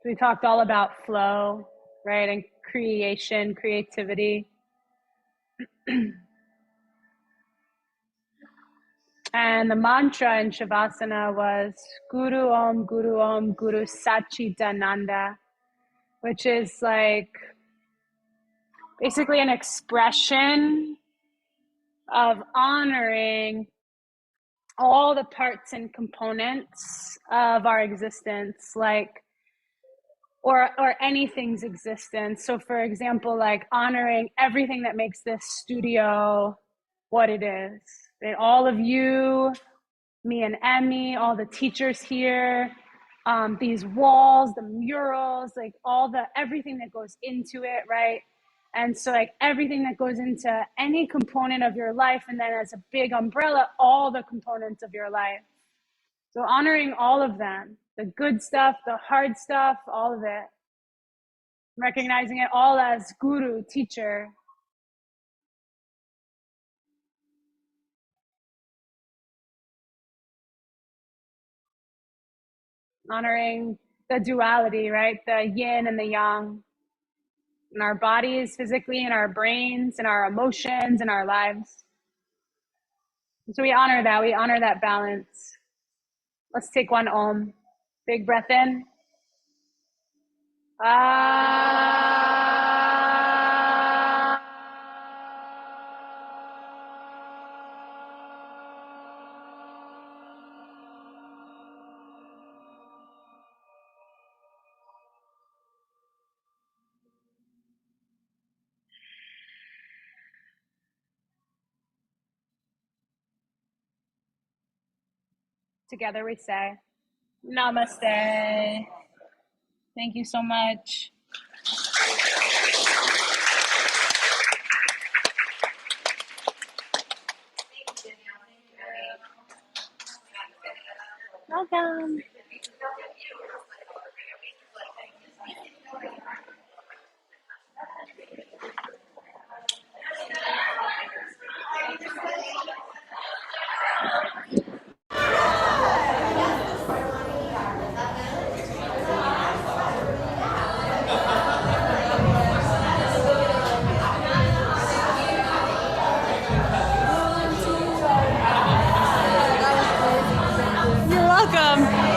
We talked all about flow, right? And creation, creativity. And the mantra in Shavasana was Guru Om, Guru Om, Guru Sachidananda, which is like basically an expression of honoring all the parts and components of our existence, like or anything's existence. So for example, like honoring everything that makes this studio what it is. Right? All of you, me and Emmy, all the teachers here, these walls, the murals, like everything that goes into it, right? And so like everything that goes into any component of your life, and then as a big umbrella, all the components of your life. So honoring all of them, the good stuff, the hard stuff, all of it. Recognizing it all as guru, teacher. Honoring the duality, right? The yin and the yang in our bodies, physically, in our brains, in our emotions, in our lives. And so we honor that balance. Let's take 1 Om. Big breath in. Together we say, Namaste. Thank you so much. Welcome. You're welcome.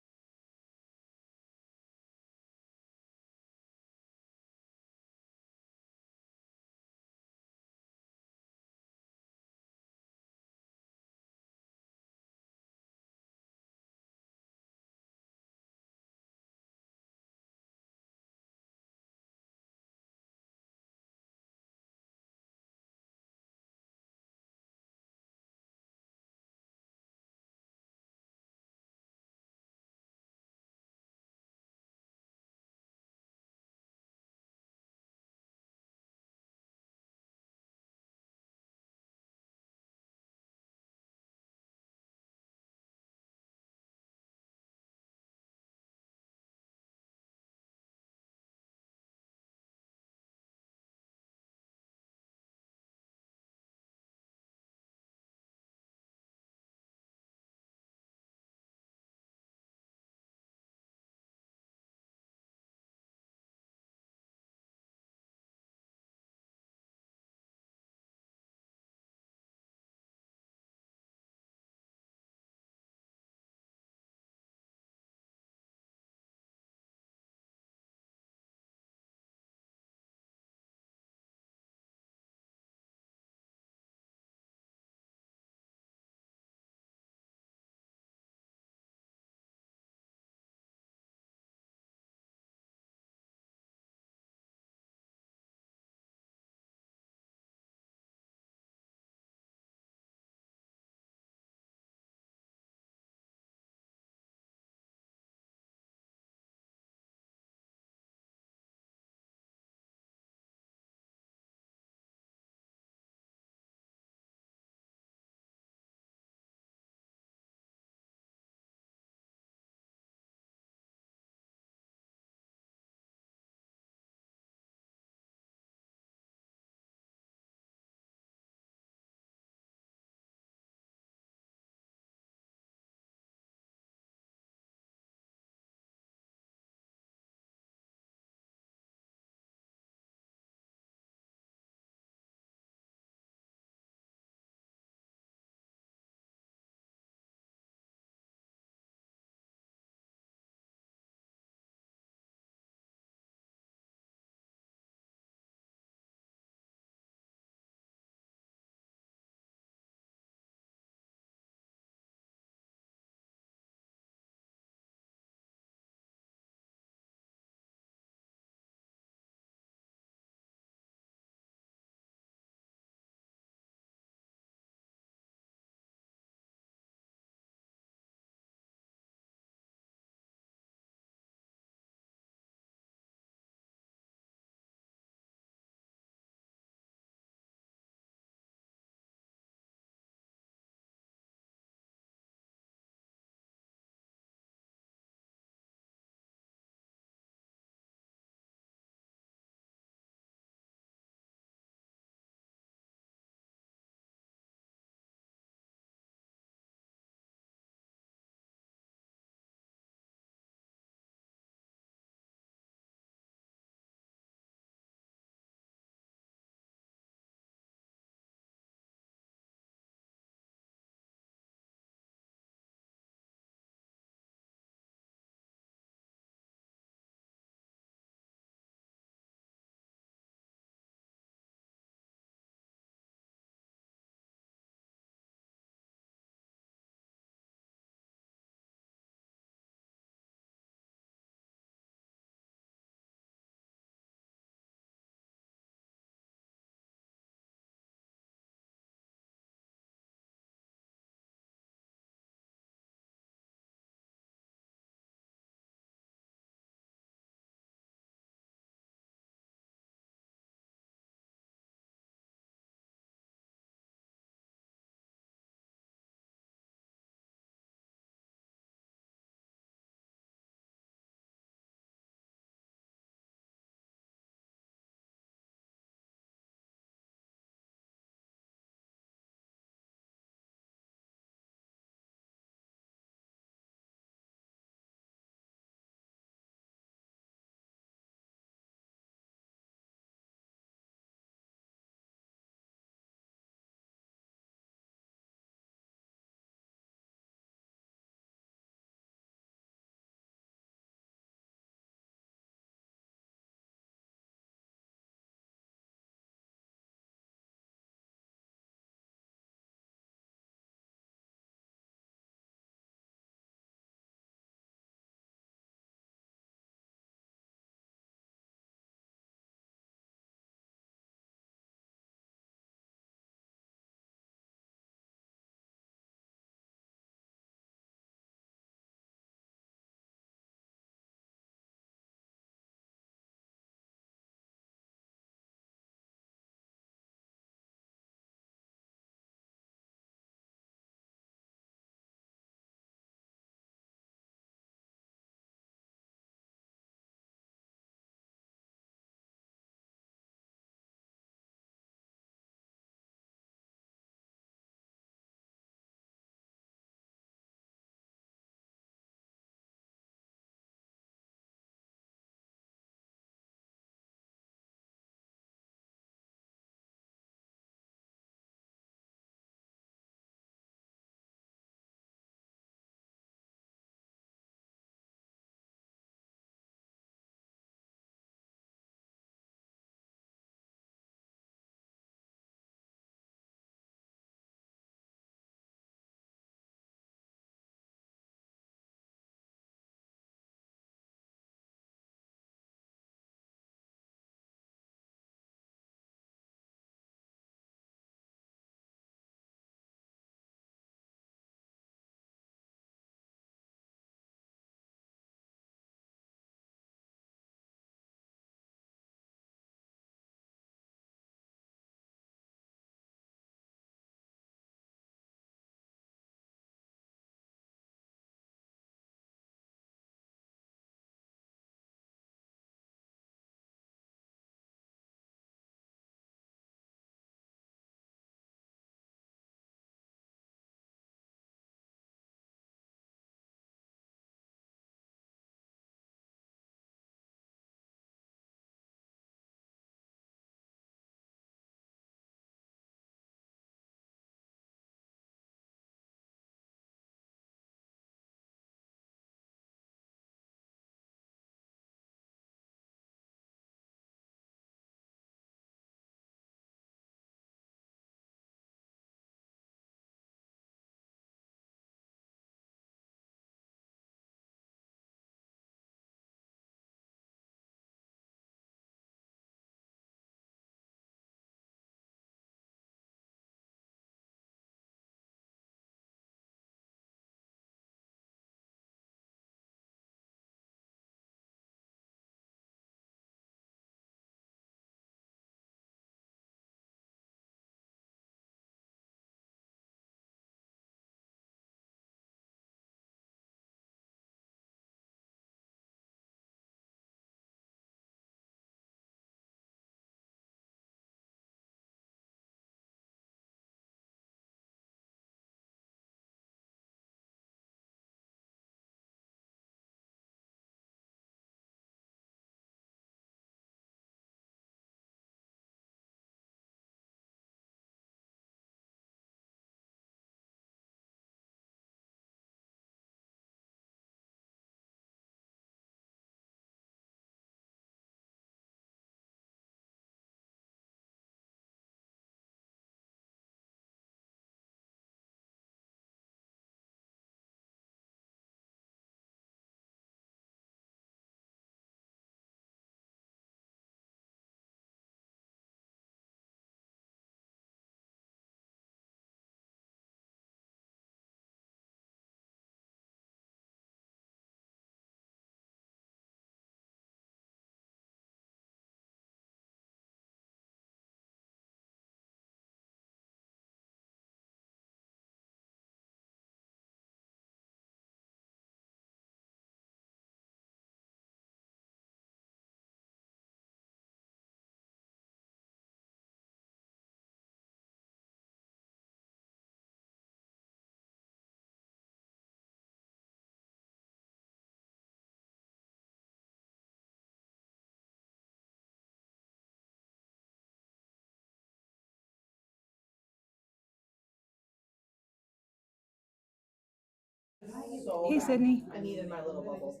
So
Hey,
bad.
Sydney.
I needed my little bubble.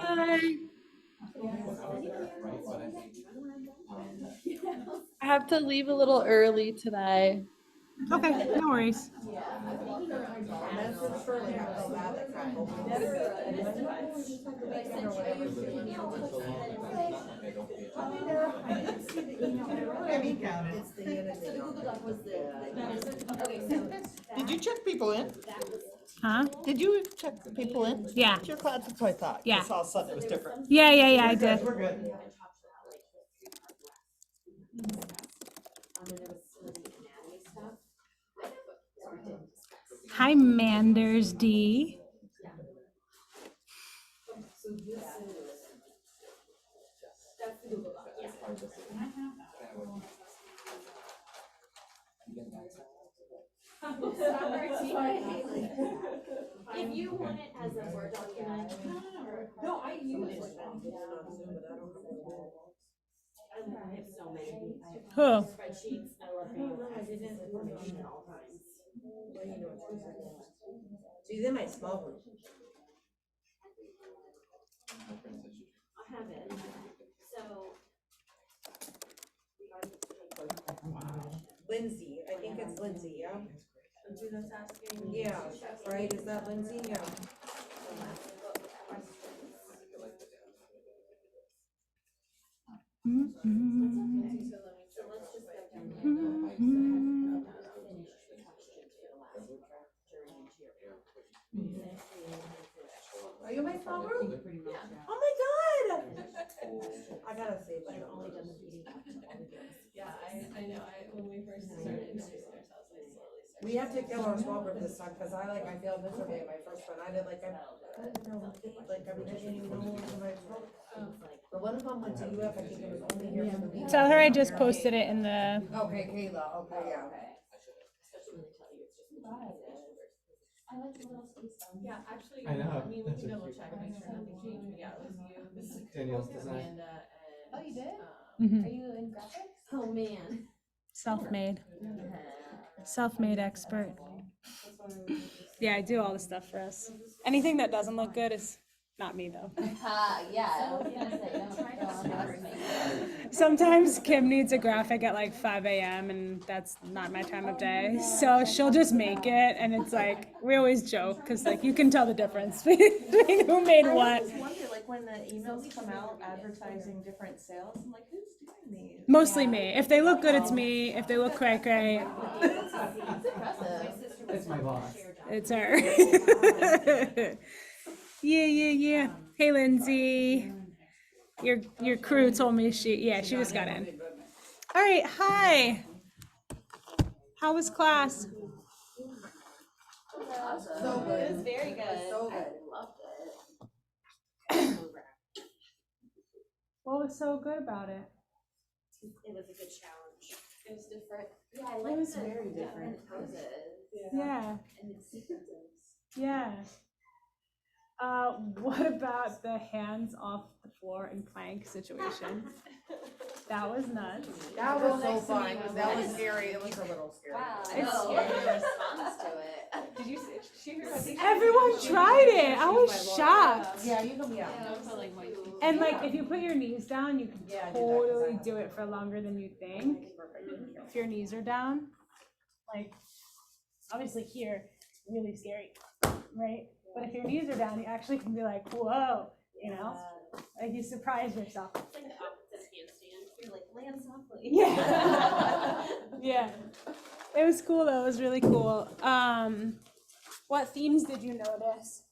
Hi.
I have to leave a little early today.
Okay, no worries.
Message Shirley how so bad that crap It's the yin and the yang. Did you check people in?
Huh?
Did you check people in?
Yeah.
To your class, that's what I thought.
Yeah.
I saw something that was different.
Yeah, I did.
We're good.
Hi, Manders D.
If you want it as a Word document. No, I use it. I have so many.
Who?
Spreadsheets, I love being access information at all times.
She's in my small group.
I have it, so.
Lindsay, I think it's Lindsay, yeah?
Who that's asking?
Yeah, right, is that Lindsay? Yeah.
So let's just go down.
Are you in my small group?
Yeah.
Oh my god! I gotta save
But
it.
I've only done the meeting after all the deals.
Yeah, I know, when we first started introducing ourselves, I slowly started.
We have to kill our small group this time, cause I failed miserably at my first one, I did like, I didn't know, like, I didn't even know what was in my throat. But one of them went to UF, I think it was only here for the week.
Tell her I just posted it in the.
Okay, Kayla, okay, yeah.
Especially when they tell you it's just. I like the little space.
Yeah, actually,
I know.
I mean, we can double check, make sure nothing changed, but yeah, it was you, this is
Danielle's design.
Amanda, and.
Oh, you did?
Mhm.
Are you in graphics? Oh, man.
Self-made. Self-made expert. Yeah, I do all the stuff for us. Anything that doesn't look good is not me though.
Yeah, I was gonna say, no.
Sometimes Kim needs a graphic at like 5 a.m. and that's not my time of day. So she'll just make it and it's like, we always joke because like you can tell the difference between who made what.
I always wonder, like when the emails come out advertising different sales, I'm like, who's doing these?
Mostly me. If they look good, it's me. If they look cray cray,
It's my boss.
it's her. Yeah. Hey, Lindsay. Your crew told me she just got in. All right, hi. How was class?
So good.
It was very good.
So
I
good.
loved it.
What was so good about it?
It was a good challenge. It was different. Yeah, I
It
like
was
the
very different.
poses
Yeah.
and the sequences.
Yeah. What about the hands off the floor and plank situation? That was nuts.
That was so fun, that was scary, it was a little scary.
Wow, I
It's
know,
scary.
the response to it.
Did you see, she heard, I think.
Everyone tried it. I was shocked.
Yeah, you can, yeah.
And like, if you put your knees down, you can
Yeah, I did that 'cause
totally
I-
do it for longer than you think. If your knees are down, like, obviously here, it's really scary, right? But if your knees are down, you actually can be like, whoa, you know? Like you surprise yourself.
It's like the opposite handstand. You're like, land softly.
Yeah. Yeah. It was cool though. It was really cool. What themes did you notice?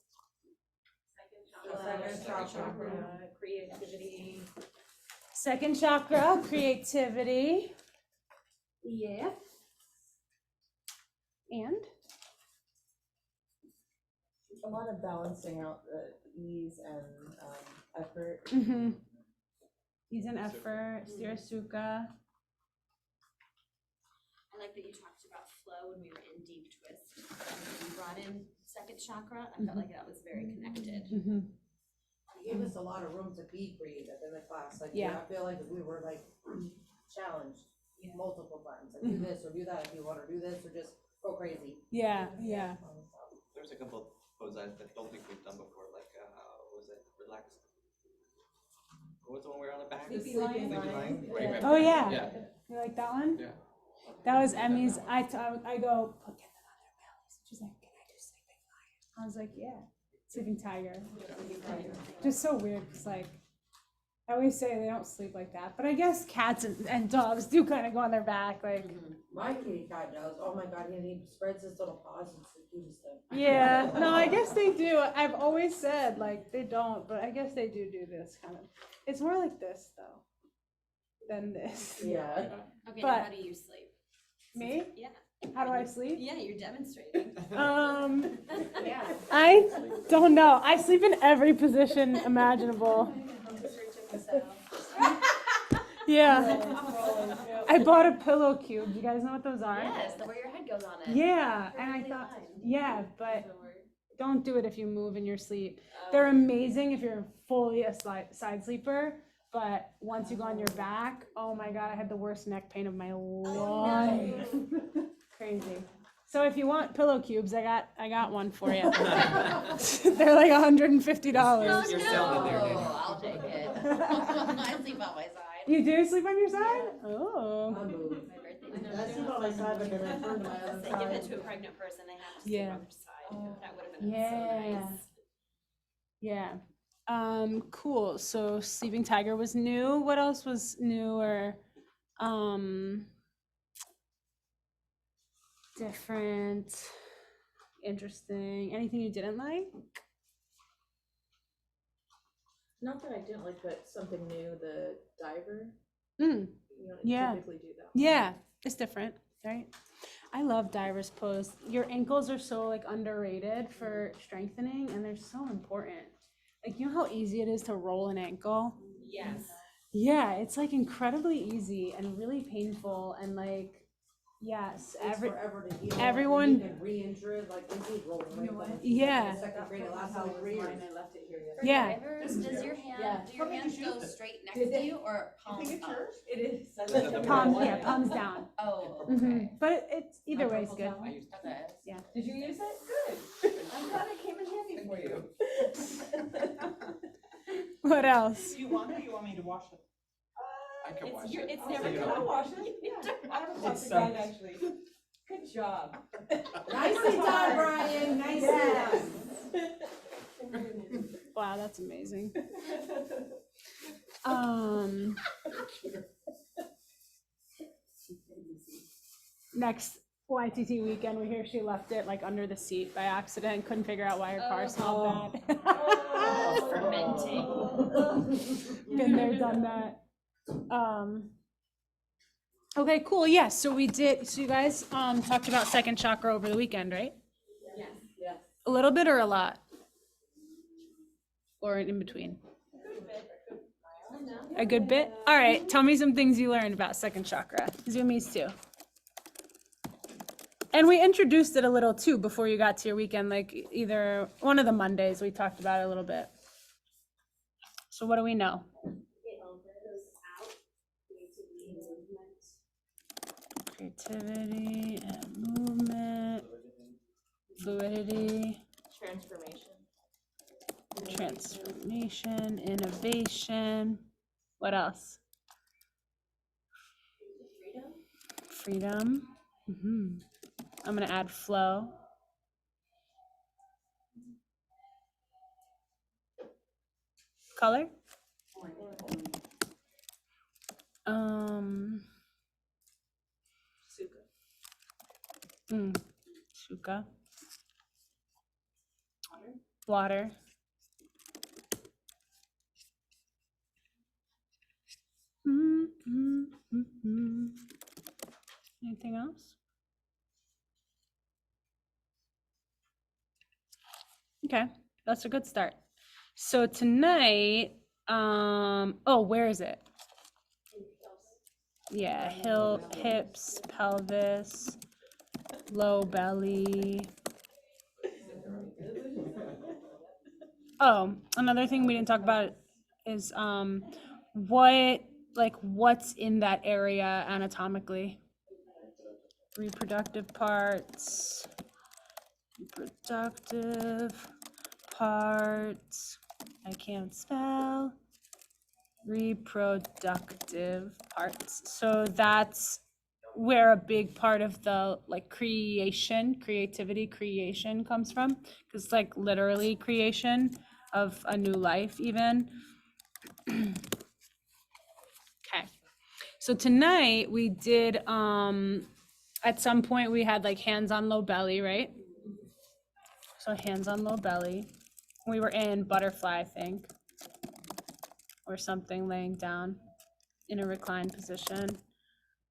Second chakra.
Creativity.
Second chakra, creativity.
Yeah.
And?
A lot of balancing out the ease and effort.
Mm-hmm. He's an effort, Sirasuka.
I like that you talked about flow when we were in deep twist. When you brought in second chakra, I felt like that was very connected.
Mm-hmm.
You gave us a lot of room to be creative in the class, like,
Yeah.
I feel like we were like challenged multiple times, like do this or do that, if you wanna do this, or just go crazy.
Yeah, yeah.
There's a couple of poses I don't think we've done before, like, what was it, relax? What was the one we were on the back?
The sleeping
Sleeping
lion.
lion? Right, right,
Oh,
right.
yeah.
Yeah,
You like that one?
yeah.
That was Emmy's. I go, get them on their bellies. She's like, can I do sleeping lion? I was like, yeah. Sleeping tiger. Just so weird, because like, I always say they don't sleep like that, but I guess cats and dogs do kind of go on their back, like.
My kitty cat does. Oh my god, he spreads his little paws. It's the cutest thing.
Yeah, no, I guess they do. I've always said like they don't, but I guess they do this kind of. It's more like this though, than this.
Yeah.
Okay,
But-
now how do you sleep?
Me?
Yeah.
How do I sleep?
Yeah, you're demonstrating.
Yeah.
I don't know. I sleep in every position imaginable. Yeah. I bought a pillow cube. You guys know what those are?
Yes, the where your head goes on it.
Yeah, and I thought, yeah, but don't do it if you move in your sleep. They're amazing if you're fully a side sleeper, but once you go on your back, oh my god, I had the worst neck pain of my life. Crazy. So if you want pillow cubes, I got one for you. They're like $150.
You're selling it there, Daniel.
I'll take it. I sleep on my side.
You do sleep on your side? Oh.
I move.
My birthday.
I sleep on my side, but then I turn to my other
Say, give it
side.
to a pregnant person, they have to sleep
Yeah.
on their side. That would have been
Yeah.
so nice.
Yeah. Cool. So Sleeping Tiger was new. What else was new or different, interesting? Anything you didn't like?
Not that I didn't like, but something new, the diver.
Mm,
You don't
Yeah.
typically do that.
yeah, it's different, right? I love diver's pose. Your ankles are so like underrated for strengthening, and they're so important. Like, you know how easy it is to roll an ankle?
Yes.
Yeah, it's like incredibly easy and really painful, and like, yes,
Takes forever to heal.
everyone-
And you can re-injure it, like they keep rolling.
You know what?
Yeah.
Second grade, it lasts like 3 years.
I left it here
For
Yeah.
divers, does your hand,
Yeah.
do your
What made
hands
you
go
choose it?
straight next
Did
to
they?
you or palms up?
It is.
palms down.
Oh,
Mhm.
okay.
But it's either way is good.
I used to.
Okay.
Did you use it? Good. I'm glad it came in handy for you.
What else?
Do you want it or you want me to wash it?
I can watch
It's
it.
never
Take it
gonna
off.
wash it. I haven't
It's
it yet, actually. Good job.
Nicely done, Brian, nicely done.
Wow, that's amazing. Next YTT weekend, we hear she left it like under the seat by accident and couldn't figure out why her car smelled bad.
Fermenting.
Been there, done that. Okay, cool. Yeah, so we did. So you guys talked about second chakra over the weekend, right?
Yes.
Yeah.
A little bit or a lot? Or in between? A good bit? All right, tell me some things you learned about second chakra. Zoomies too. And we introduced it a little too before you got to your weekend, like either one of the Mondays we talked about it a little bit. So what do we know? Creativity and movement, fluidity, transformation, innovation. What else? Freedom. I'm gonna add flow. Color. Suka. Water. Anything else? Okay, that's a good start. So tonight, oh, where is it? Yeah, hips, pelvis, low belly. Oh, another thing we didn't talk about is what's in that area anatomically? reproductive parts, reproductive parts, I can't spell, reproductive parts. So that's where a big part of the like creativity creation comes from, because like literally creation of a new life even. Okay, so tonight we did at some point we had like hands on low belly, right? So hands on low belly. We were in butterfly, I think, or something, laying down in a reclined position.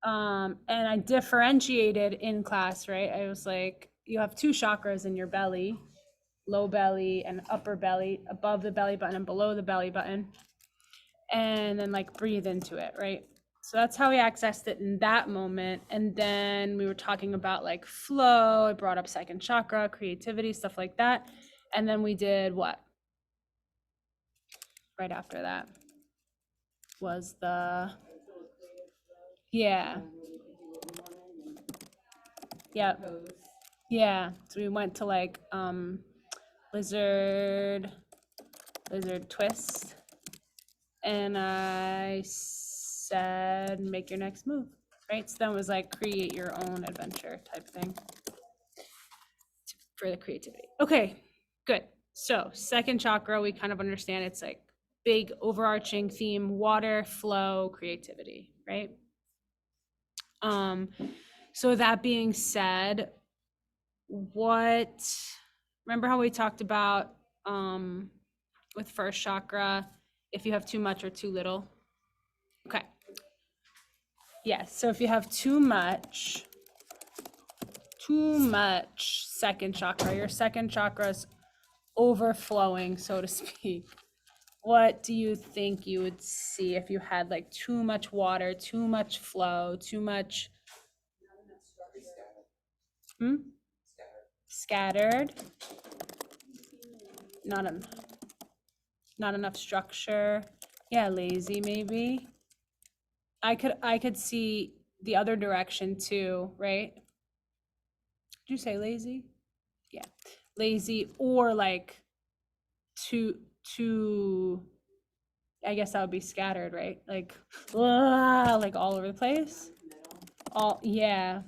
And I differentiated in class, right? I was like, you have two chakras in your belly, low belly and upper belly, above the belly button and below the belly button. And then like breathe into it, right? So that's how we accessed it in that moment. And then we were talking about like flow. I brought up second chakra, creativity, stuff like that. And then we did what? Right after that was the, yeah. Yeah. Yeah. So we went to like lizard twist. And I said, make your next move, right? So then it was like create your own adventure type thing for the creativity. Okay, good. So second chakra, we kind of understand it's like big overarching theme, water, flow, creativity, right? So that being said, remember how we talked about with first chakra, if you have too much or too little? Okay. Yes, so if you have too much second chakra, your second chakra is overflowing, so to speak. What do you think you would see if you had like too much water, too much flow, too much scattered, not enough structure? Yeah, lazy maybe. I could see the other direction too, right? Did you say lazy? Yeah, lazy, or like too, I guess that would be scattered, right? Like all over the place. All, yeah,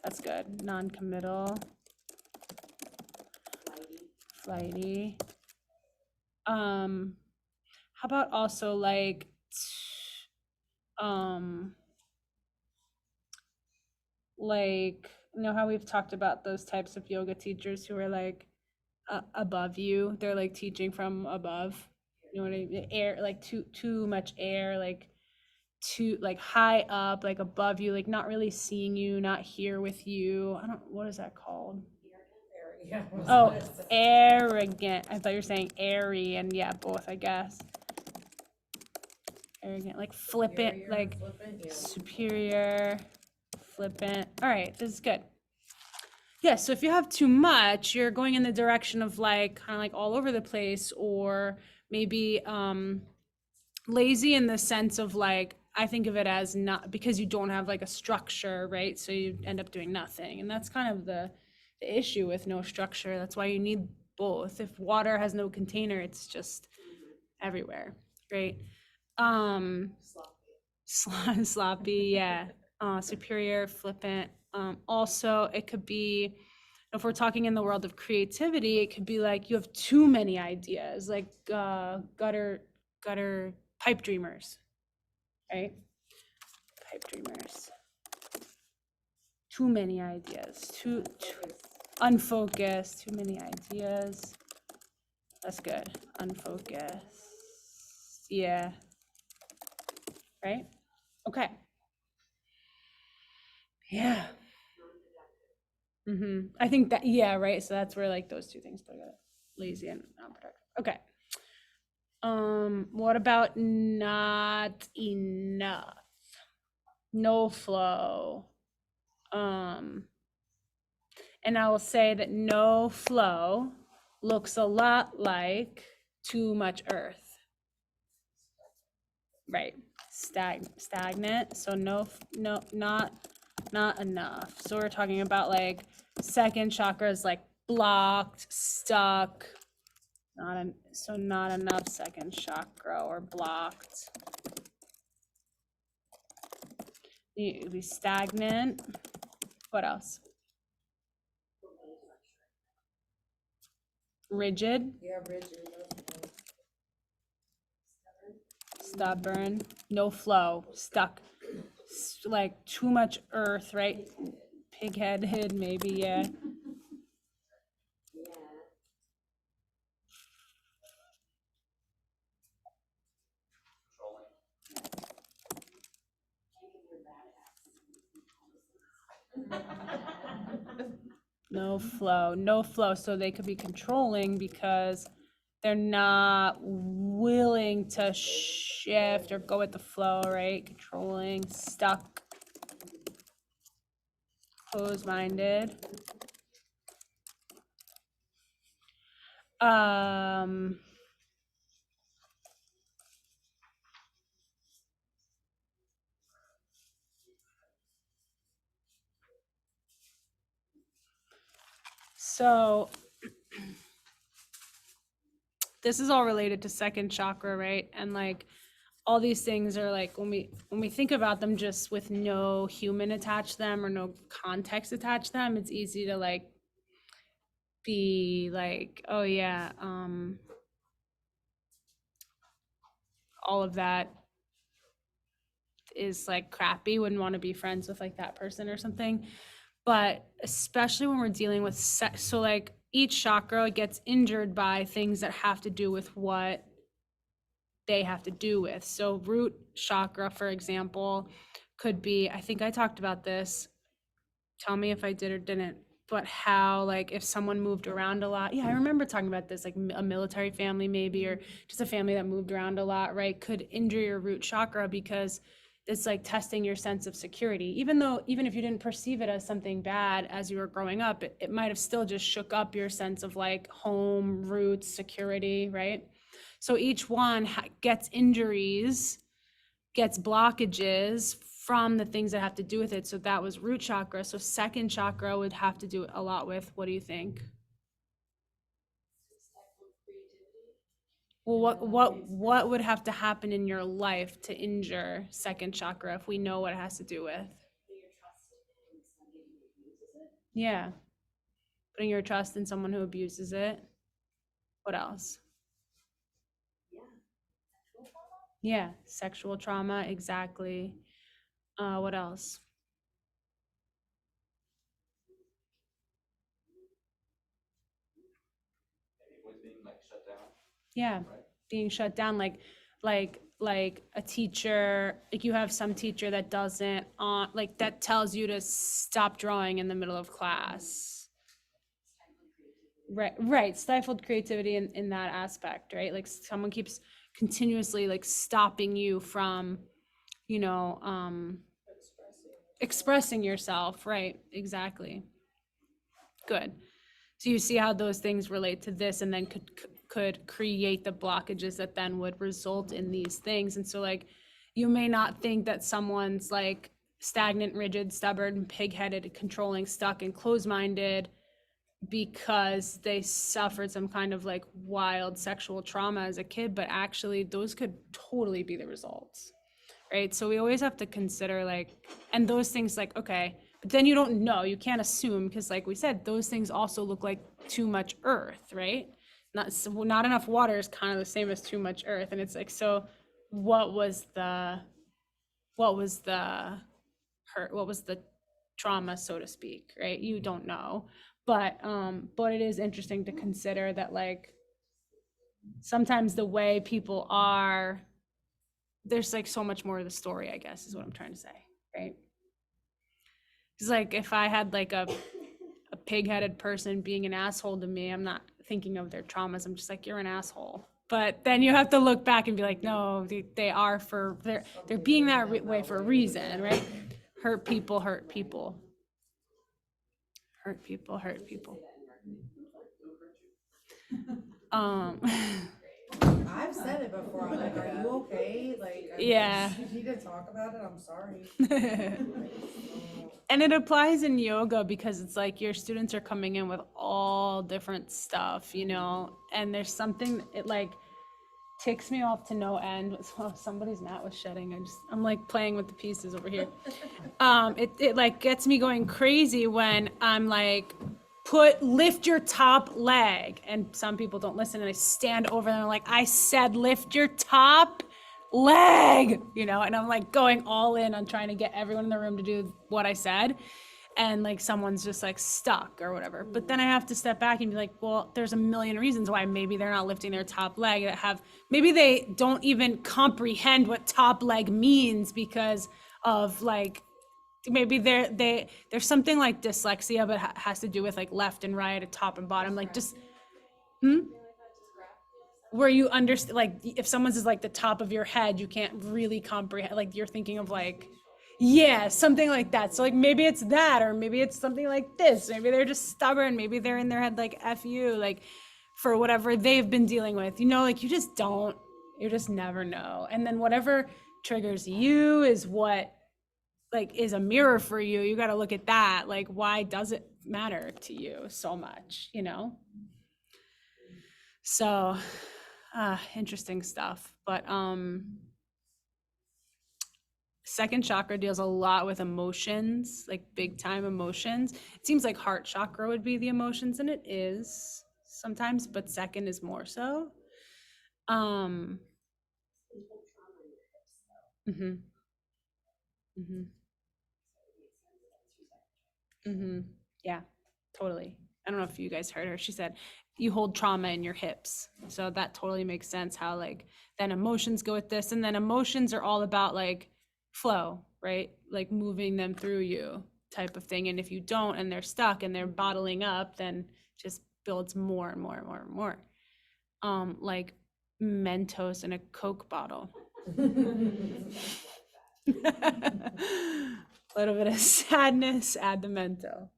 that's good. Non-committal, flighty. How about also like you know how we've talked about those types of yoga teachers who are like above you, they're like teaching from above, you know what I mean? Air, like too much air, like too like high up, like above you, like not really seeing you, not here with you. I don't, what is that called? Oh, arrogant. I thought you were saying airy, and yeah, both, I guess. Arrogant, like flippant, like superior, flippant. All right, this is good. Yeah, so if you have too much, you're going in the direction of like kind of like all over the place, or maybe lazy in the sense of like, I think of it as not, because you don't have like a structure, right? So you end up doing nothing. And that's kind of the issue with no structure. That's why you need both. If water has no container, it's just everywhere, right? Sloppy, yeah. Superior, flippant. Also, it could be, if we're talking in the world of creativity, it could be like you have too many ideas, like gutter pipe dreamers, right? Pipe dreamers. Too many ideas, too unfocused, too many ideas. That's good. Unfocused. Yeah. Right? Okay. Yeah. I think that, yeah, right. So that's where like those two things put together. Lazy and non-productive. Okay. What about not enough? No flow. And I will say that no flow looks a lot like too much earth. Right. Stagnant. So not not enough. So we're talking about like second chakra is like blocked, stuck. Not enough second chakra or blocked. You be stagnant. What else? Rigid,
Yeah, rigid.
stubborn, no flow, stuck, like too much earth, right? Pig-headed, maybe, yeah. No flow, no flow. So they could be controlling because they're not willing to shift or go with the flow, right? Controlling, stuck, closed-minded. So this is all related to second chakra, right? And like all these things are like when we think about them just with no human attached to them or no context attached to them, it's easy to like be like, oh yeah, all of that is like crappy, wouldn't want to be friends with like that person or something. But especially when we're dealing with sex, so like each chakra gets injured by things that have to do with what they have to do with. So root chakra, for example, could be, I think I talked about this, tell me if I did or didn't, but how like if someone moved around a lot, yeah, I remember talking about this, like a military family maybe, or just a family that moved around a lot, right, could injure your root chakra because it's like testing your sense of security. Even if you didn't perceive it as something bad as you were growing up, it might have still just shook up your sense of like home, roots, security, right? So each one gets injuries, gets blockages from the things that have to do with it. So that was root chakra. So second chakra would have to do a lot with, what do you think? Well, what would have to happen in your life to injure second chakra if we know what it has to do with? Yeah. Putting your trust in someone who abuses it. What else? Yeah, sexual trauma, exactly. What else?
Was being like shut down.
Yeah,
Right.
being shut down, like a teacher, like you have some teacher that doesn't like that tells you to stop drawing in the middle of class. Right, stifled creativity in that aspect, right? Like someone keeps continuously like stopping you from, you know, expressing yourself, right? Exactly. Good. So you see how those things relate to this and then could create the blockages that then would result in these things. And so like you may not think that someone's like stagnant, rigid, stubborn, pig-headed, controlling, stuck, and closed-minded because they suffered some kind of like wild sexual trauma as a kid, but actually those could totally be the results, right? So we always have to consider like, and those things like, okay, but then you don't know, you can't assume, because like we said, those things also look like too much earth, right? Not enough water is kind of the same as too much earth. And it's like, so what was the hurt, what was the trauma, so to speak, right? You don't know. But it is interesting to consider that like sometimes the way people are, there's like so much more of the story, I guess, is what I'm trying to say, right? It's like if I had like a pig-headed person being an asshole to me, I'm not thinking of their traumas. I'm just like, you're an asshole. But then you have to look back and be like, no, they're being that way for a reason, right? Hurt people, hurt people. Hurt people, hurt people.
I've said it before, I'm like, are you okay? Like,
Yeah.
you need to talk about it, I'm sorry.
And it applies in yoga because it's like your students are coming in with all different stuff, you know, and there's something, it like ticks me off to no end. Oh, somebody's mat was shedding. I'm like playing with the pieces over here. It like gets me going crazy when I'm like, lift your top leg. And some people don't listen and I stand over them and like, I said, lift your top leg, you know, and I'm like going all in on trying to get everyone in the room to do what I said. And like someone's just like stuck or whatever. But then I have to step back and be like, well, there's a million reasons why maybe they're not lifting their top leg, maybe they don't even comprehend what top leg means because of like, maybe there's something like dyslexia, but has to do with like left and right, top and bottom, like just, where you understand, like if someone's is like the top of your head, you can't really comprehend, like you're thinking of like, yeah, something like that. So like maybe it's that, or maybe it's something like this. Maybe they're just stubborn. Maybe they're in their head like F you, like for whatever they've been dealing with, you know, like you just never know. And then whatever triggers you is what like is a mirror for you. You got to look at that. Like, why does it matter to you so much, you know? So, interesting stuff. But second chakra deals a lot with emotions, like big time emotions. It seems like heart chakra would be the emotions, and it is sometimes, but second is more so. Mhm. Mhm. Yeah, totally. I don't know if you guys heard her. She said you hold trauma in your hips. So that totally makes sense how like then emotions go with this. And then emotions are all about like flow, right? Like moving them through you type of thing. And if you don't and they're stuck and they're bottling up, then just builds more and more and more and more. Like Mentos in a Coke bottle. A little bit of sadness, add the Mento.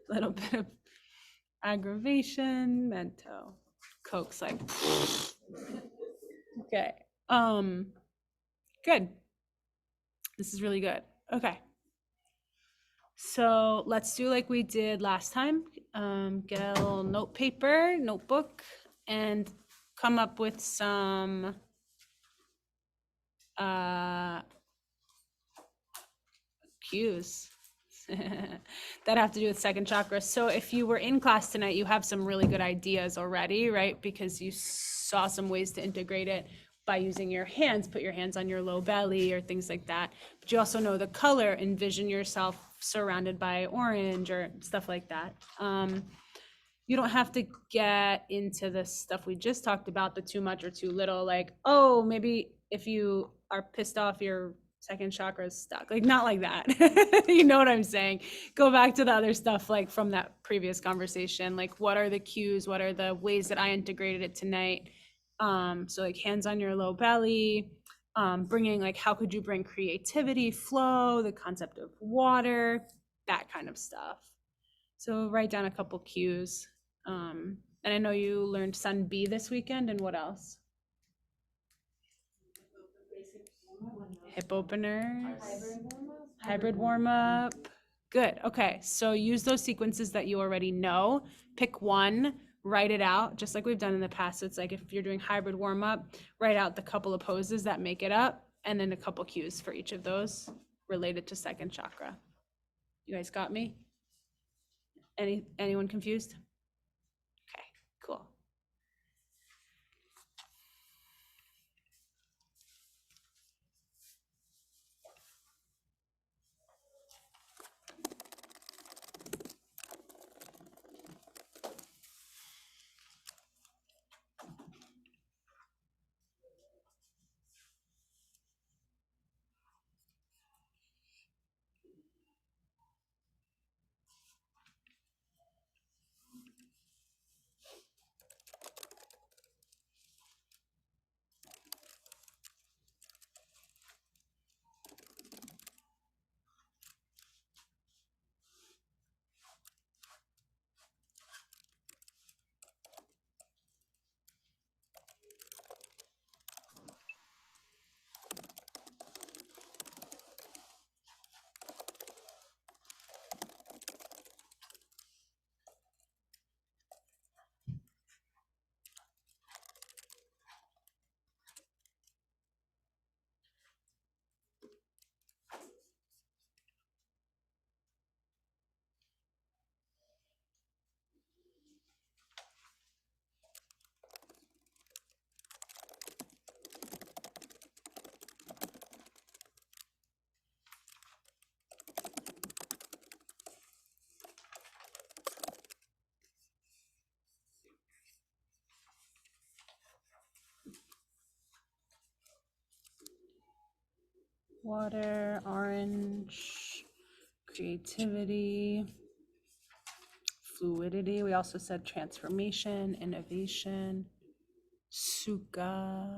A little bit of aggravation, Mento. Coke's like, okay. Good. This is really good. Okay. So let's do like we did last time. Get a little notebook, and come up with some cues that have to do with second chakra. So if you were in class tonight, you have some really good ideas already, right? Because you saw some ways to integrate it by using your hands, put your hands on your low belly or things like that. But you also know the color, envision yourself surrounded by orange or stuff like that. You don't have to get into the stuff we just talked about, the too much or too little, like, oh, maybe if you are pissed off, your second chakra is stuck. Like, not like that. You know what I'm saying? Go back to the other stuff, like from that previous conversation. Like, what are the cues? What are the ways that I integrated it tonight? So like hands on your low belly, bringing like, how could you bring creativity, flow, the concept of water, that kind of stuff. So write down a couple cues. And I know you learned Sun B this weekend, and what else? Hip openers, hybrid warm up. Good. Okay. So use those sequences that you already know. Pick one, write it out, just like we've done in the past. So it's like if you're doing hybrid warm up, write out the couple of poses that make it up, and then a couple cues for each of those related to second chakra. You guys got me? Anyone confused? Okay, cool. Water, orange, creativity, fluidity. We also said transformation, innovation, sukha.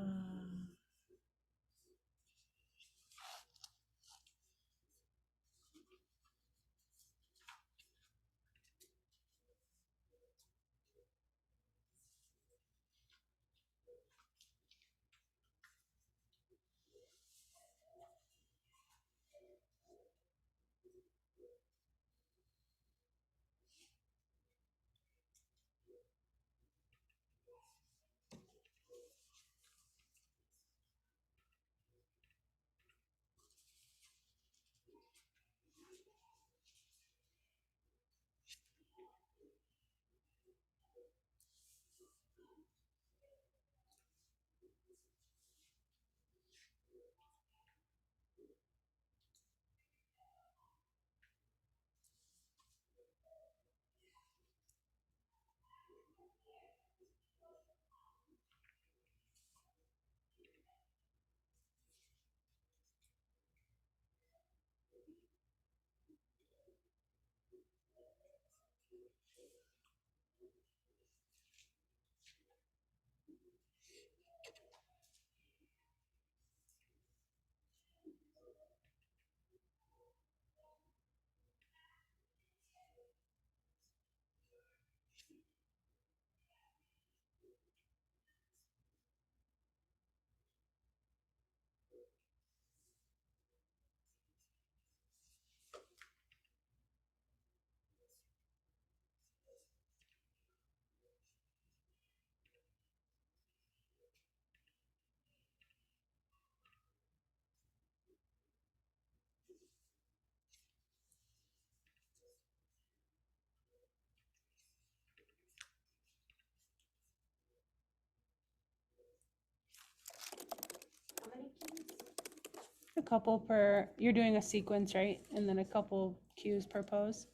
A couple per, you're doing a sequence, right? And then a couple cues per pose.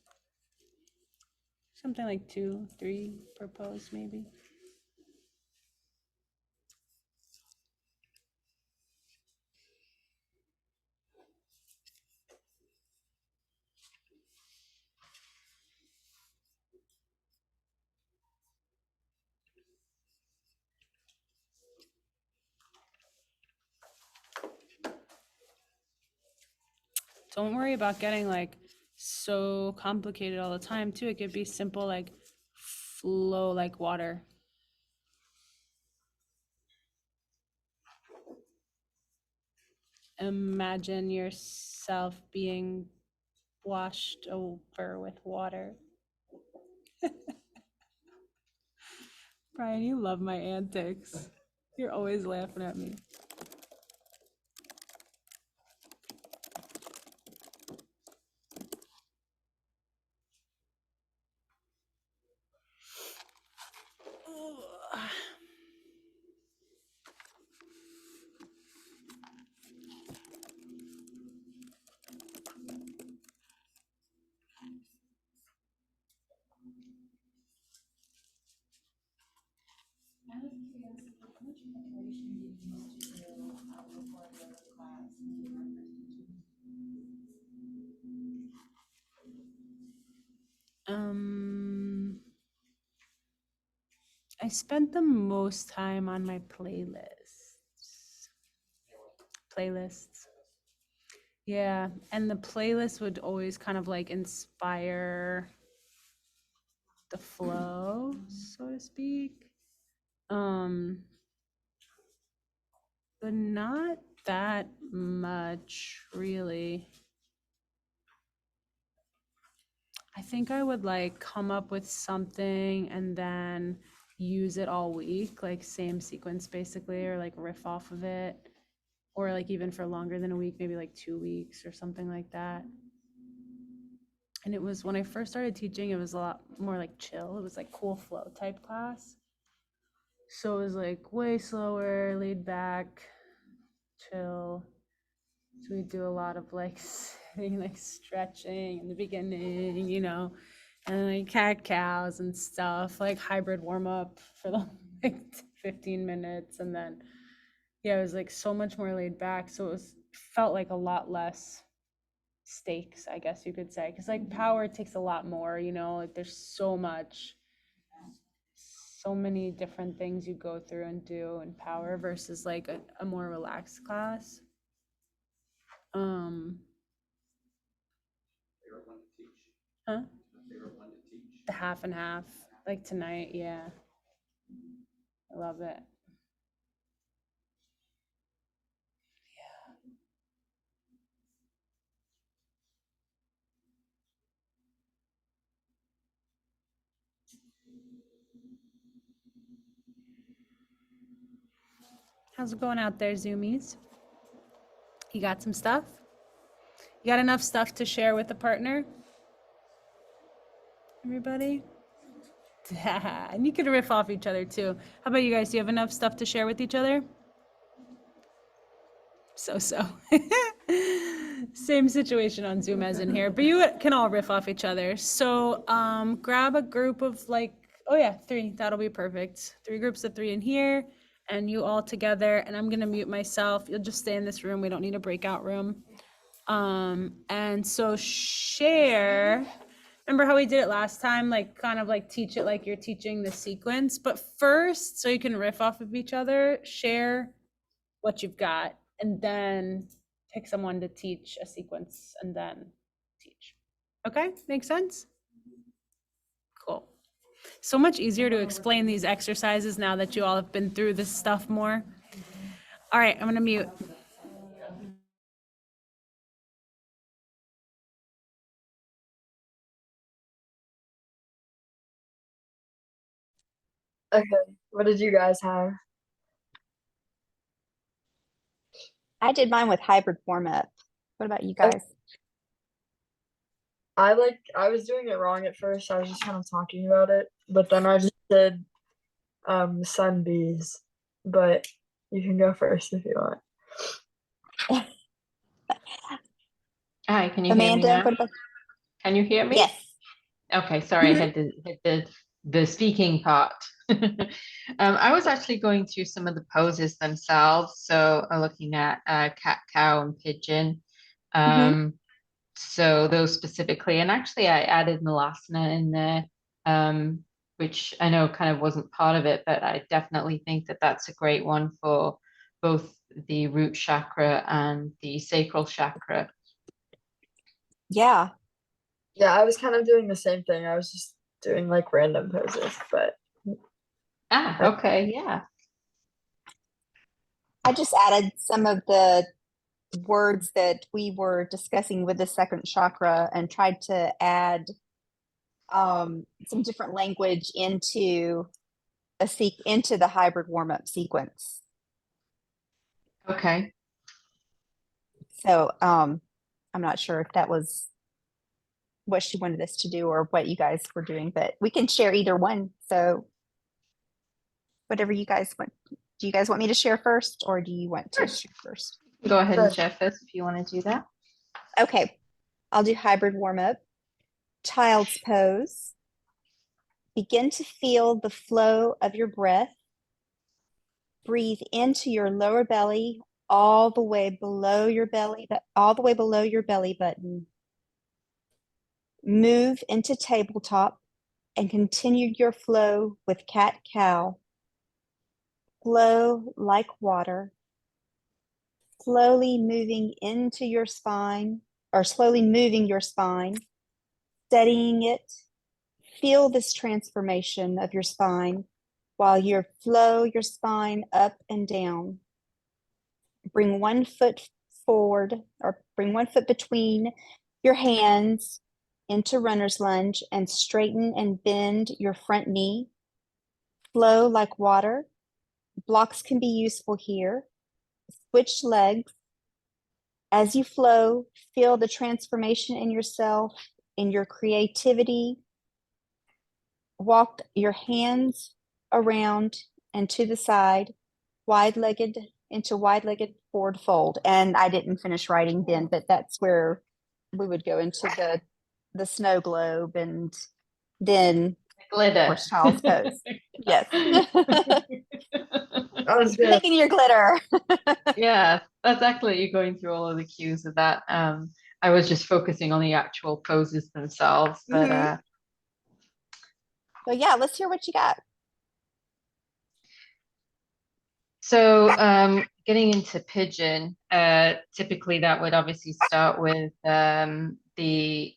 Something like 2, 3 per pose, maybe. Don't worry about getting like so complicated all the time too. It could be simple, like flow like water. Imagine yourself being washed over with water. Brian, you love my antics. You're always laughing at me.
Out of curiosity, how much preparation did you need to do before the class?
I spent the most time on my playlists. Yeah, and the playlist would always kind of like inspire the flow, so to speak. But not that much really. I think I would like come up with something and then use it all week, like same sequence basically, or like riff off of it, or like even for longer than a week, maybe like 2 weeks or something like that. And it was when I first started teaching, it was a lot more like chill. It was like cool flow type class. So it was like way slower, laid back, chill. So we do a lot of like sitting, like stretching in the beginning, you know, and like cat cows and stuff, like hybrid warm up for the like 15 minutes, and then Yeah, it was like so much more laid back. So felt like a lot less stakes, I guess you could say. Because like power takes a lot more, you know, like there's so many different things you go through and do in power versus like a more relaxed class. Huh? The half and half, like tonight, yeah. I love it. How's it going out there, Zoomies? You got some stuff? You got enough stuff to share with a partner? Everybody? And you can riff off each other too. How about you guys? Do you have enough stuff to share with each other? So. Same situation on Zoom as in here, but you can all riff off each other. So grab a group of like, oh yeah, 3, that'll be perfect. 3 groups of 3 in here and you all together, and I'm gonna mute myself. You'll just stay in this room. We don't need a breakout room. And so share, remember how we did it last time? Like kind of like teach it like you're teaching the sequence, but first, so you can riff off of each other, share what you've got, and then pick someone to teach a sequence and then teach. Okay, makes sense? Cool. So much easier to explain these exercises now that you all have been through this stuff more. All right, I'm gonna mute.
Okay, what did you guys have?
I did mine with hybrid warm up. What about you guys?
I was doing it wrong at first. I was just kind of talking about it, but then I just did sun bees. But you can go first if you want.
Hi, can you
Amanda,
hear me now?
what about?
Can you hear me?
Yes.
Okay, sorry, I had to hit the speaking part. I was actually going through some of the poses themselves. So looking at cat, cow, and pigeon. So those specifically, and actually I added Malasana in there, which I know kind of wasn't part of it, but I definitely think that that's a great one for both the root chakra and the sacral chakra.
Yeah.
Yeah, I was kind of doing the same thing. I was just doing like random poses, but
okay, yeah.
I just added some of the words that we were discussing with the second chakra and tried to add some different language into into the hybrid warm-up sequence.
Okay.
So I'm not sure if that was what she wanted us to do or what you guys were doing, but we can share either one. So whatever you guys want. Do you guys want me to share first or do you want to share first?
Go ahead and share first if you want to do that.
Okay, I'll do hybrid warm-up. Child's pose. Begin to feel the flow of your breath. Breathe into your lower belly, all the way below your belly, button. Move into tabletop and continue your flow with cat-cow. Flow like water. Slowly moving into your spine, or slowly moving your spine, steadying it. Feel this transformation of your spine while you flow your spine up and down. Bring one foot forward, or bring one foot between your hands into runner's lunge and straighten and bend your front knee. Flow like water. Blocks can be useful here. Switch legs. As you flow, feel the transformation in yourself, in your creativity. Walk your hands around and to the side, wide-legged into wide-legged forward fold. And I didn't finish writing then, but that's where we would go into the snow globe and then
glitter.
of course child's pose. Yes.
I was gonna.
Making your glitter.
Yeah, that's actually you're going through all of the cues of that. I was just focusing on the actual poses themselves, but
Mhm. But yeah, let's hear what you got.
so getting into pigeon, typically that would obviously start with the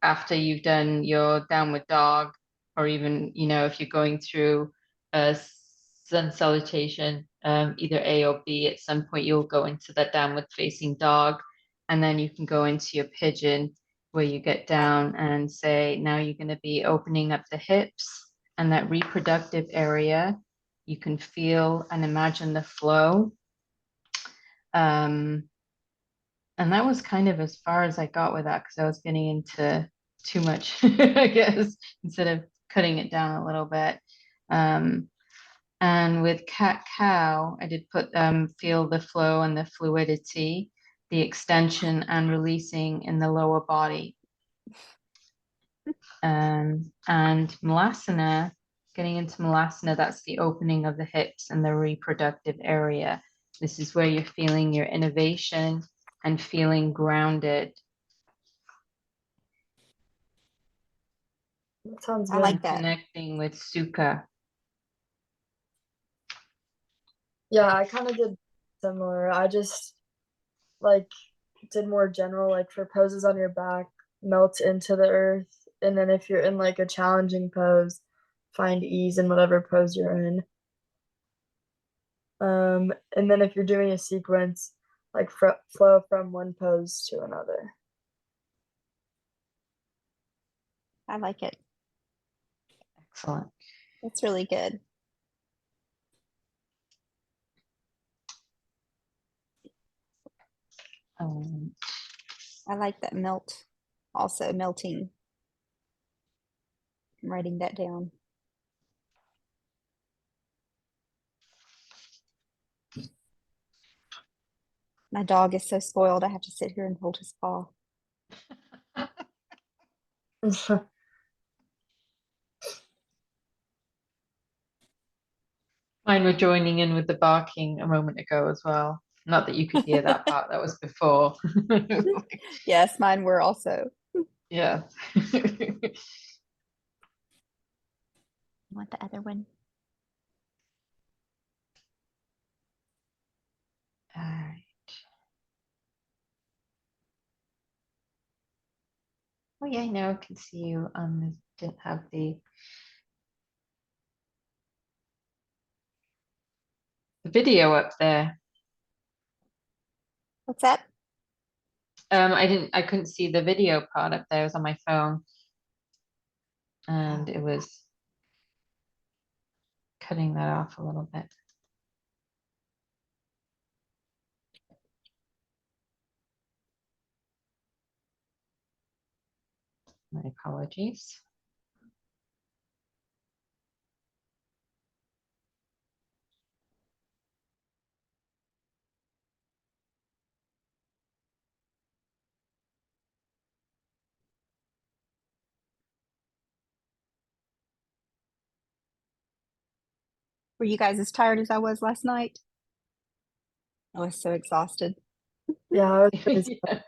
after you've done your downward dog, or even, if you're going through a sun salutation, either A or B, at some point you'll go into that downward facing dog, and then you can go into your pigeon where you get down and say, now you're going to be opening up the hips and that reproductive area. You can feel and imagine the flow. And that was kind of as far as I got with that because I was getting into too much, I guess, instead of cutting it down a little bit. And with cat cow, I did put feel the flow and the fluidity, the extension and releasing in the lower body. And Malasana, getting into Malasana, that's the opening of the hips and the reproductive area. This is where you're feeling your innovation and feeling grounded.
That sounds
I
good.
like that.
Connecting with Sukha.
Yeah, I kind of did similar. I just like did more general, like for poses on your back, melt into the earth. And then if you're in like a challenging pose, find ease in whatever pose you're in. And then if you're doing a sequence, like flow from one pose to another.
I like it.
Excellent.
That's really good. I like that melt. Also melting. I'm writing that down. My dog is so spoiled. I have to sit here and hold his paw.
Mine were joining in with the barking a moment ago as well. Not that you could hear that part, that was before.
Yes, mine were also.
Yeah.
Want the other one?
All right. Oh yeah, now I can see you on the, didn't have the video up there.
What's that?
I couldn't see the video part up there. It was on my phone. And it was cutting that off a little bit. My apologies.
Were you guys as tired as I was last night? I was so exhausted.
Yeah, I was pretty
Yeah.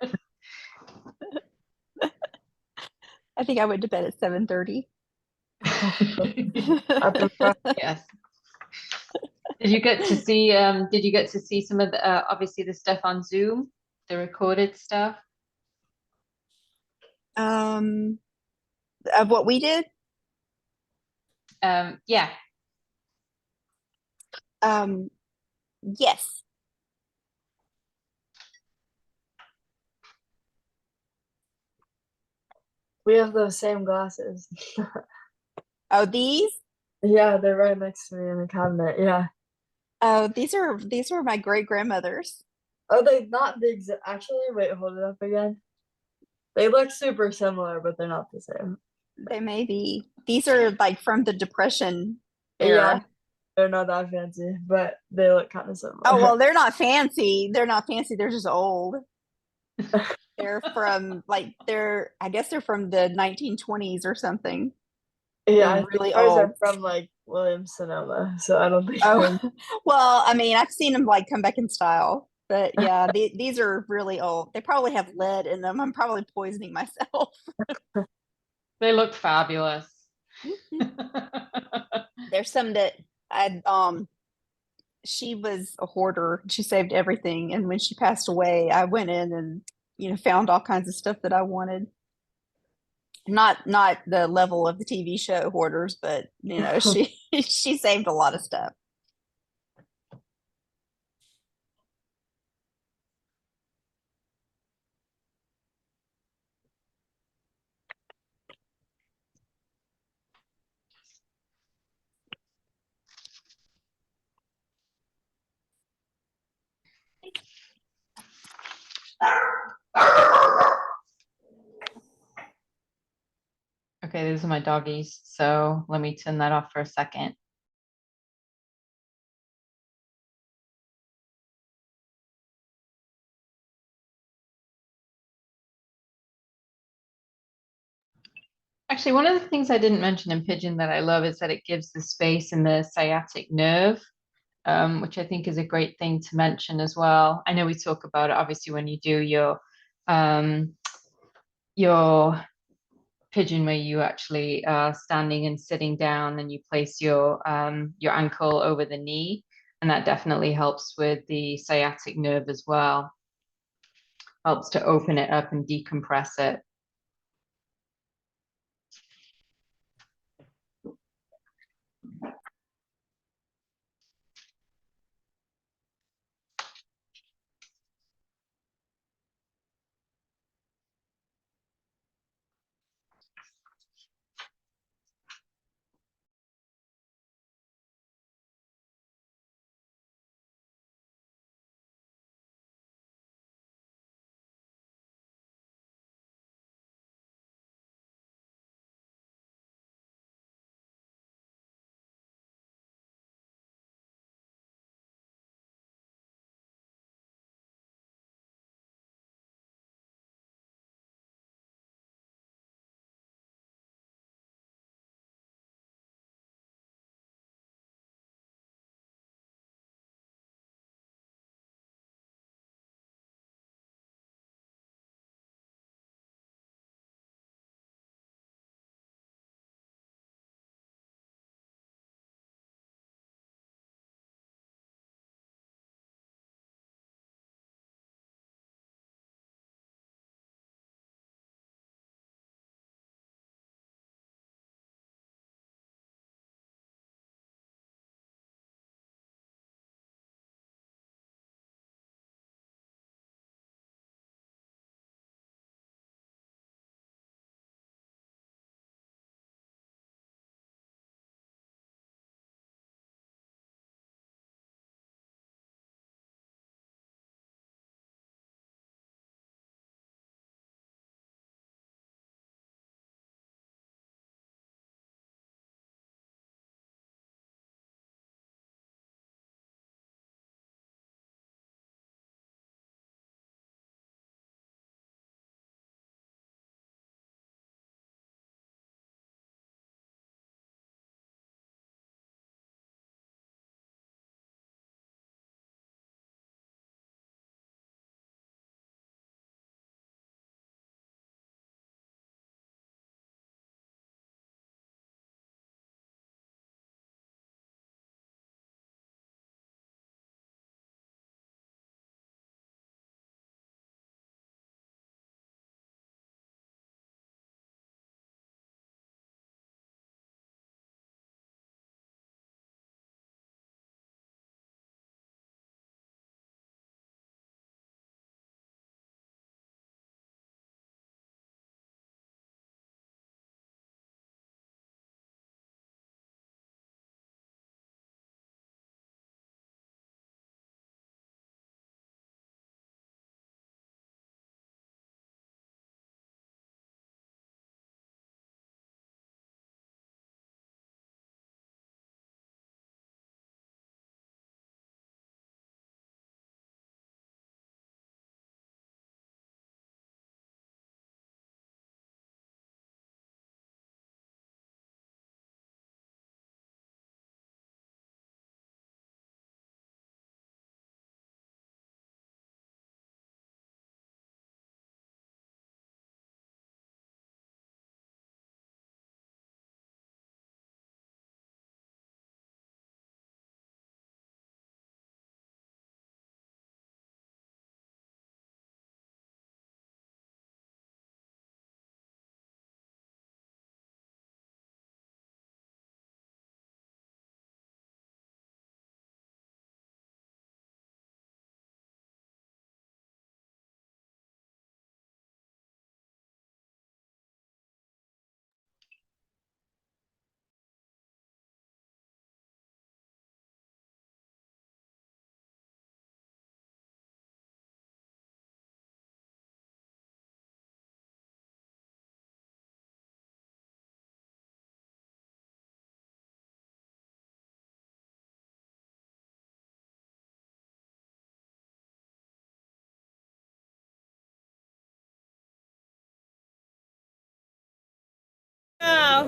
I think I went to bed at 7:30.
at the front.
Yes. Did you get to see some of the obviously the stuff on Zoom, the recorded stuff?
Of what we did?
Yeah.
Yes.
We have those same glasses.
Oh, these?
Yeah, they're right next to me in the cabinet. Yeah.
Oh, these were my great grandmother's.
Oh, they not the exact. Actually, wait, hold it up again. They look super similar, but they're not the same.
They may be. These are like from the Depression
Yeah,
era.
they're not that fancy, but they look kind of similar.
Oh, well, they're not fancy. They're not fancy. They're just old. They're from I guess they're from the 1920s or something.
Yeah,
They're
I think
really
ours
old.
are from like Williams Sonoma, so I don't think
Oh,
they're.
well, I mean, I've seen them like come back in style, but yeah, these are really old. They probably have lead in them. I'm probably poisoning myself.
They look fabulous.
There's some that I she was a hoarder. She saved everything, and when she passed away, I went in and found all kinds of stuff that I wanted. Not the level of the TV show hoarders, but she she saved a lot of stuff.
Okay, those are my doggies. So let me turn that off for a second. Actually, one of the things I didn't mention in pigeon that I love is that it gives the space in the sciatic nerve, which I think is a great thing to mention as well. I know we talk about it obviously when you do your pigeon where you actually are standing and sitting down and you place your ankle over the knee, and that definitely helps with the sciatic nerve as well. Helps to open it up and decompress it.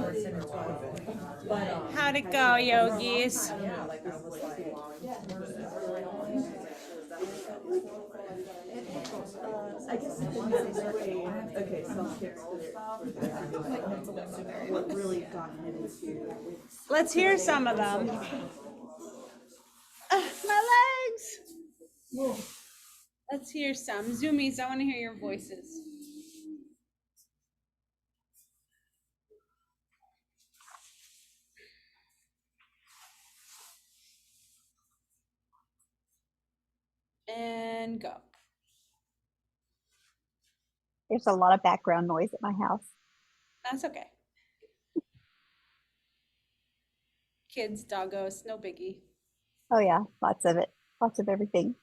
person or what. But,
How'd it go, yogis?
yeah, like I was like.
I guess okay, self-care. What really got him into
Let's hear some of them. My legs. Let's hear some. Zoomies, I want to hear your voices. And go.
There's a lot of background noise at my house.
That's okay. Kids, doggos, no biggie.
Oh yeah, lots of it, lots of everything.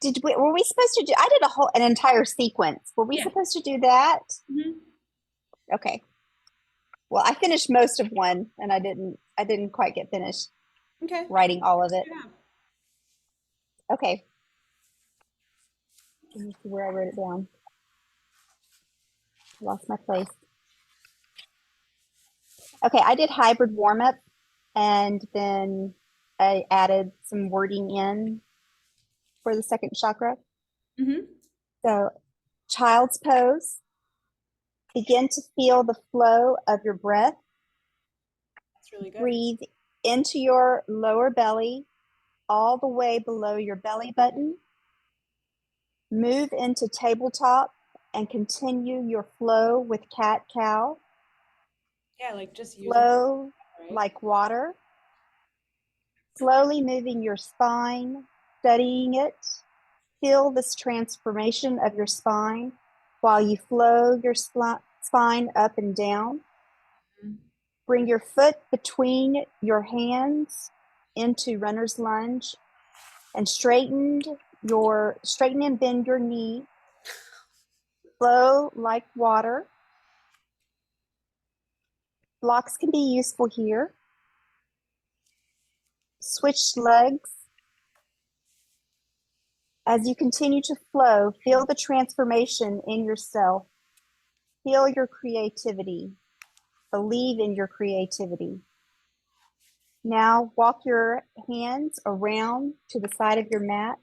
Were we supposed to do? I did an entire sequence. Were we
Yeah.
supposed to do that?
Mhm.
Okay. Well, I finished most of one, and I didn't quite get finished
Okay.
writing all of it.
Yeah.
Okay. Let me see where I wrote it down. Lost my place. Okay, I did hybrid warm up, and then I added some wording in for the second chakra.
Mm-hmm.
So, child's pose. Begin to feel the flow of your breath.
That's really good.
Breathe into your lower belly, all the way below your belly button. Move into tabletop and continue your flow with cat-cow.
Yeah, like just use
Flow
right?
like water. Slowly moving your spine, studying it. Feel this transformation of your spine while you flow your spine up and down. Bring your foot between your hands into runner's lunge and straighten and bend your knee. Flow like water. Blocks can be useful here. Switch legs. As you continue to flow, feel the transformation in yourself. Feel your creativity. Believe in your creativity. Now walk your hands around to the side of your mat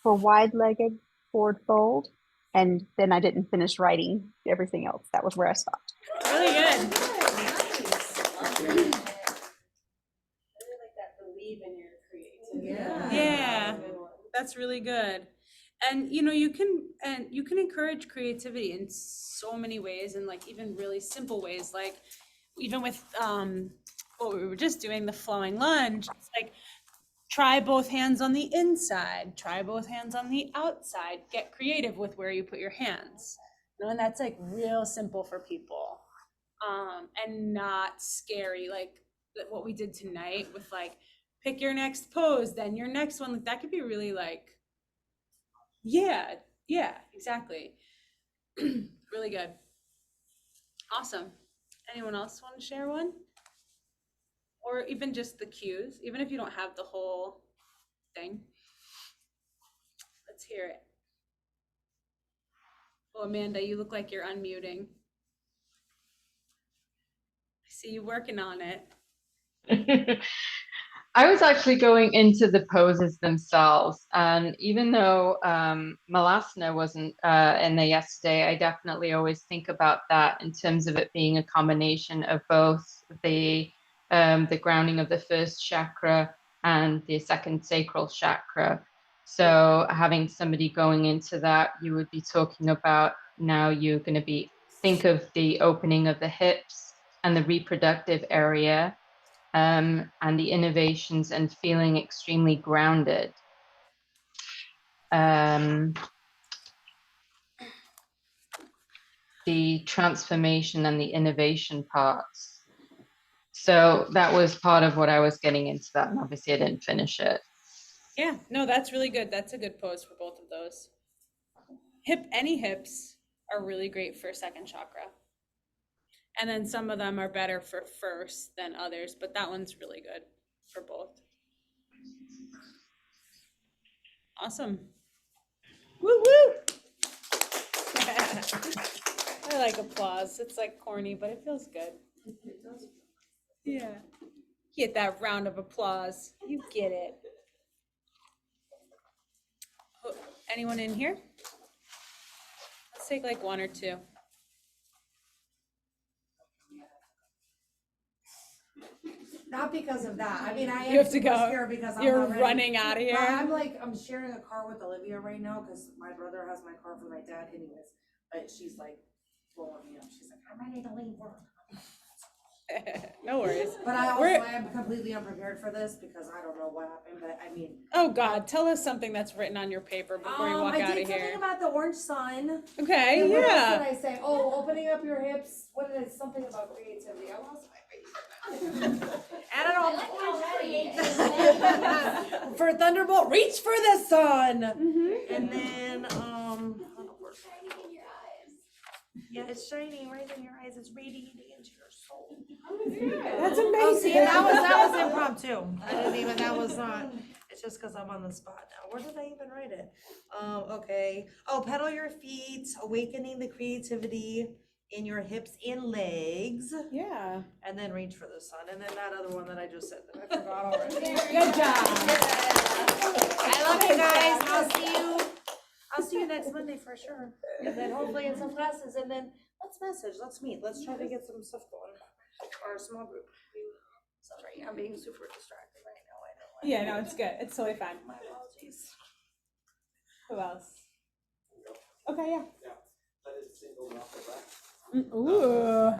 for wide-legged forward fold. And then I didn't finish writing everything else. That was where I stopped.
Really good. Yeah, that's really good. And you can encourage creativity in so many ways, and like even really simple ways, like even with what we were just doing, the flowing lunge. It's like try both hands on the inside, try both hands on the outside, get creative with where you put your hands. And that's like real simple for people. And not scary, like what we did tonight with like pick your next pose, then your next one. Like that could be really like, yeah, exactly. Really good. Awesome. Anyone else want to share one? Or even just the cues, even if you don't have the whole thing. Let's hear it. Oh, Amanda, you look like you're unmuting. I see you working on it.
I was actually going into the poses themselves, and even though Malasana wasn't in there yesterday, I definitely always think about that in terms of it being a combination of both the grounding of the first chakra and the second sacral chakra. So having somebody going into that, you would be talking about now you're going to think of the opening of the hips and the reproductive area. And the innovations and feeling extremely grounded. The transformation and the innovation parts. So that was part of what I was getting into that, and obviously I didn't finish it.
Yeah, no, that's really good. That's a good pose for both of those. Any hips are really great for second chakra. And then some of them are better for first than others, but that one's really good for both. Awesome. Woo woo! I like applause. It's like corny, but it feels good. Yeah. Get that round of applause. You get it. Oh, anyone in here? Let's take like one or two.
Not because of that. I mean, I
You have to
am
go.
super scared because I'm
You're
not ready.
running out of here.
I'm sharing a car with Olivia right now because my brother has my car for my dad anyways. But she's like blowing me up. She's like, I'm ready to leave work.
No worries.
But I am completely unprepared for this because I don't know what happened. But I mean,
Oh God, tell us something that's written on your paper before you walk
I
out
did
of
something
here.
about the orange sun.
Okay,
And what else
yeah.
did I say? Oh, opening up your hips. What is it? Something about creativity? I lost my paper. And it all for Thunderbolt, reach for the sun.
Mm-hmm.
And then yeah, it's shining right in your eyes. It's radiating into your soul.
That's amazing.
Oh, see, that was impromptu. I didn't even. That was not. It's just because I'm on the spot now. Where did I even write it? Okay. Oh, pedal your feet, awakening the creativity in your hips and legs.
Yeah.
And then reach for the sun. And then that other one that I just said that I forgot already.
Good job.
I love you guys. I'll see you next Monday for sure. And then hopefully in some classes. And then let's meet. Let's try to get some stuff going. Or a small group. Sorry, I'm being super distracted right now. I know.
Yeah, no, it's good. It's totally fine.
My apologies.
Who else? Okay, yeah.
Let it single off the back.
Ooh.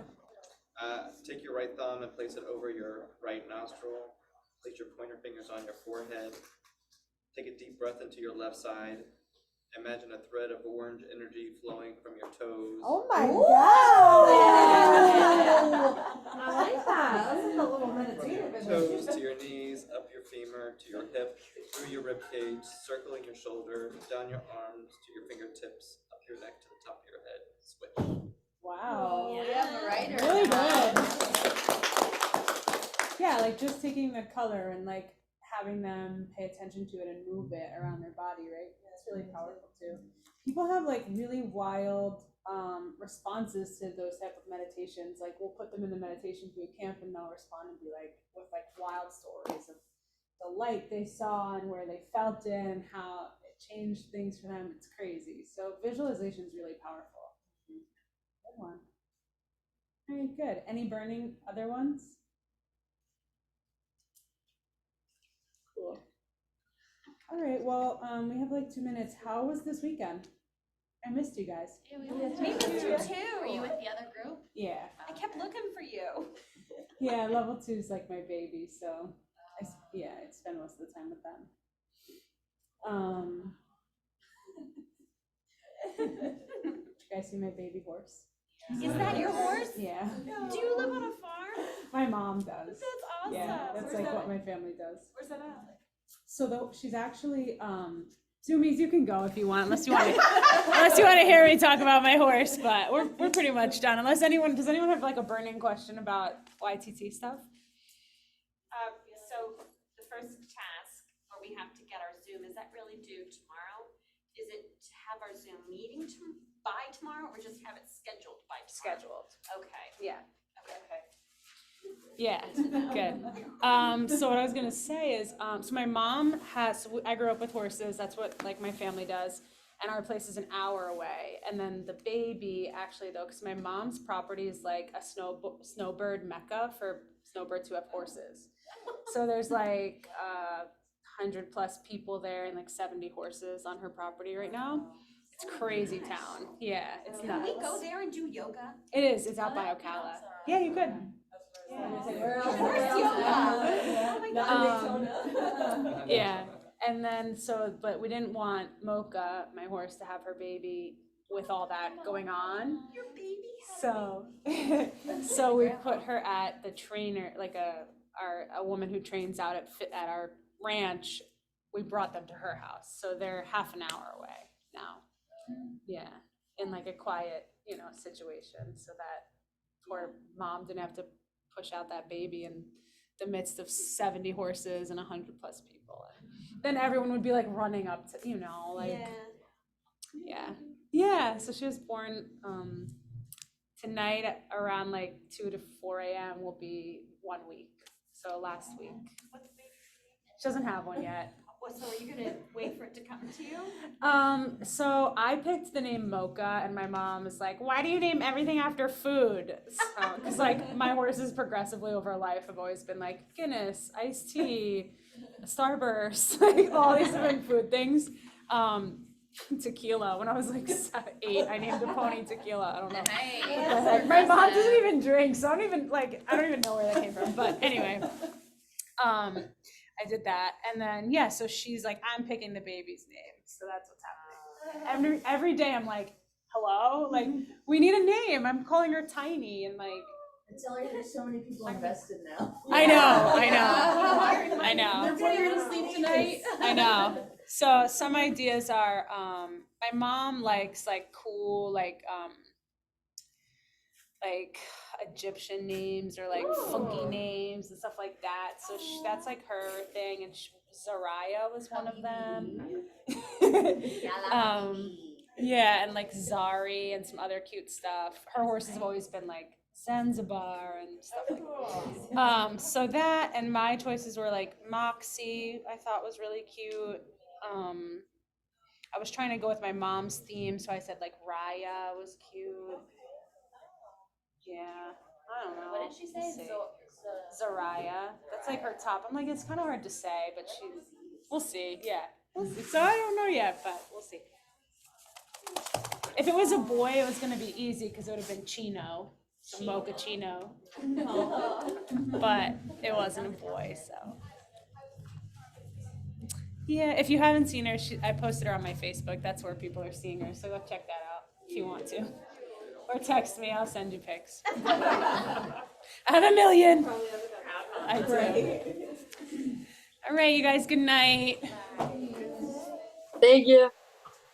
Take your right thumb and place it over your right nostril. Place your pointer fingers on your forehead. Take a deep breath into your left side. Imagine a thread of orange energy flowing from your toes.
Oh my God.
I like that. That's like a little meditative.
Toes to your knees, up your femur, to your hip, through your rib cage, circling your shoulder, down your arms, to your fingertips, up your neck to the top of your head. Switch.
Wow.
Yeah, right.
Really good. Yeah, like just taking the color and like having them pay attention to it and move it around their body, right? That's really powerful too. People have like really wild responses to those type of meditations. Like we'll put them in the meditation boot camp and they'll respond and be like with like wild stories of the light they saw and where they felt it and how it changed things for them. It's crazy. So visualization is really powerful. Good one. Very good. Any burning other ones? Cool. All right. Well, we have like 2 minutes. How was this weekend? I missed you guys.
Me too. Were you with the other group?
Yeah.
I kept looking for you.
Yeah. Level 2 is like my baby, so I spend most of the time with them. Did you guys see my baby horse?
Is that your horse?
Yeah.
Do you live on a farm?
My mom does.
That's awesome.
Yeah, that's
Where's
like
that
what my family does.
Where's that at?
So she's actually Zoomies, you can go if you want, unless you want to hear me talk about my horse, but we're pretty much done. Does anyone have like a burning question about YTT stuff?
So the first task where we have to get our Zoom, is that really due tomorrow? Is it to have our Zoom meeting by tomorrow or just have it scheduled by tomorrow?
Scheduled.
Okay.
Yeah.
Okay.
Yeah, good. So what I was gonna say is, so my mom I grew up with horses, that's what like my family does, and our place is an hour away. And then the baby, actually though, because my mom's property is like a snowbird mecca for snowbirds who have horses. So there's like 100+ people there and like 70 horses on her property right now. It's crazy town. Yeah, it's
Can
nuts.
we go there and do yoga?
It is. It's out by Ocala. Yeah, you could. Yeah, and then but we didn't want Mocha, my horse, to have her baby with all that going on.
Your baby.
So we put her at the trainer, like a woman who trains out at our ranch. We brought them to her house, so they're half an hour away now. Yeah, in like a quiet, situation, so that poor mom didn't have to push out that baby in the midst of 70 horses and 100+ people. And then everyone would be like running up to, like, yeah. So she was born tonight around like 2 to 4 a.m. will be 1 week. So last week.
What's the baby's name?
She doesn't have one yet.
So are you gonna wait for it to come to you?
So I picked the name Mocha, and my mom is like, "Why do you name everything after food?" Because like my horses progressively over life have always been like Guinness, iced tea, Starburst, like all these different food things. Tequila. When I was like 8, I named a pony Tequila. I don't know. What the heck. My mom doesn't even drink, so I don't even know where that came from. But anyway, I did that, and then yeah, so she's like, I'm picking the baby's name, so that's what's happening. Every day I'm like, hello, like we need a name. I'm calling her Tiny, and like.
Tell her there's so many people invested now.
I know.
They're putting her to sleep tonight.
I know. So some ideas are, my mom likes like cool, like Egyptian names or like funky names and stuff like that. So that's like her thing, and Zaraya was one of them. Yeah, and like Zari and some other cute stuff. Her horses have always been like Zanzibar and stuff like that. So that, and my choices were like Moxie, I thought was really cute. I was trying to go with my mom's theme, so I said like Raya was cute. Yeah, I don't know.
What did she say?
Zaraya. That's like her top. I'm like, it's kind of hard to say, but we'll see. Yeah, we'll see. So I don't know yet, but we'll see. If it was a boy, it was gonna be easy because it would have been Chino, so Mochaccino. But it wasn't a boy, so. Yeah, if you haven't seen her, I posted her on my Facebook. That's where people are seeing her, so go check that out if you want to. Or text me, I'll send you pics. I have a million. I do. All right, you guys, good night.
Thank you.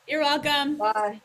You're welcome.
Bye.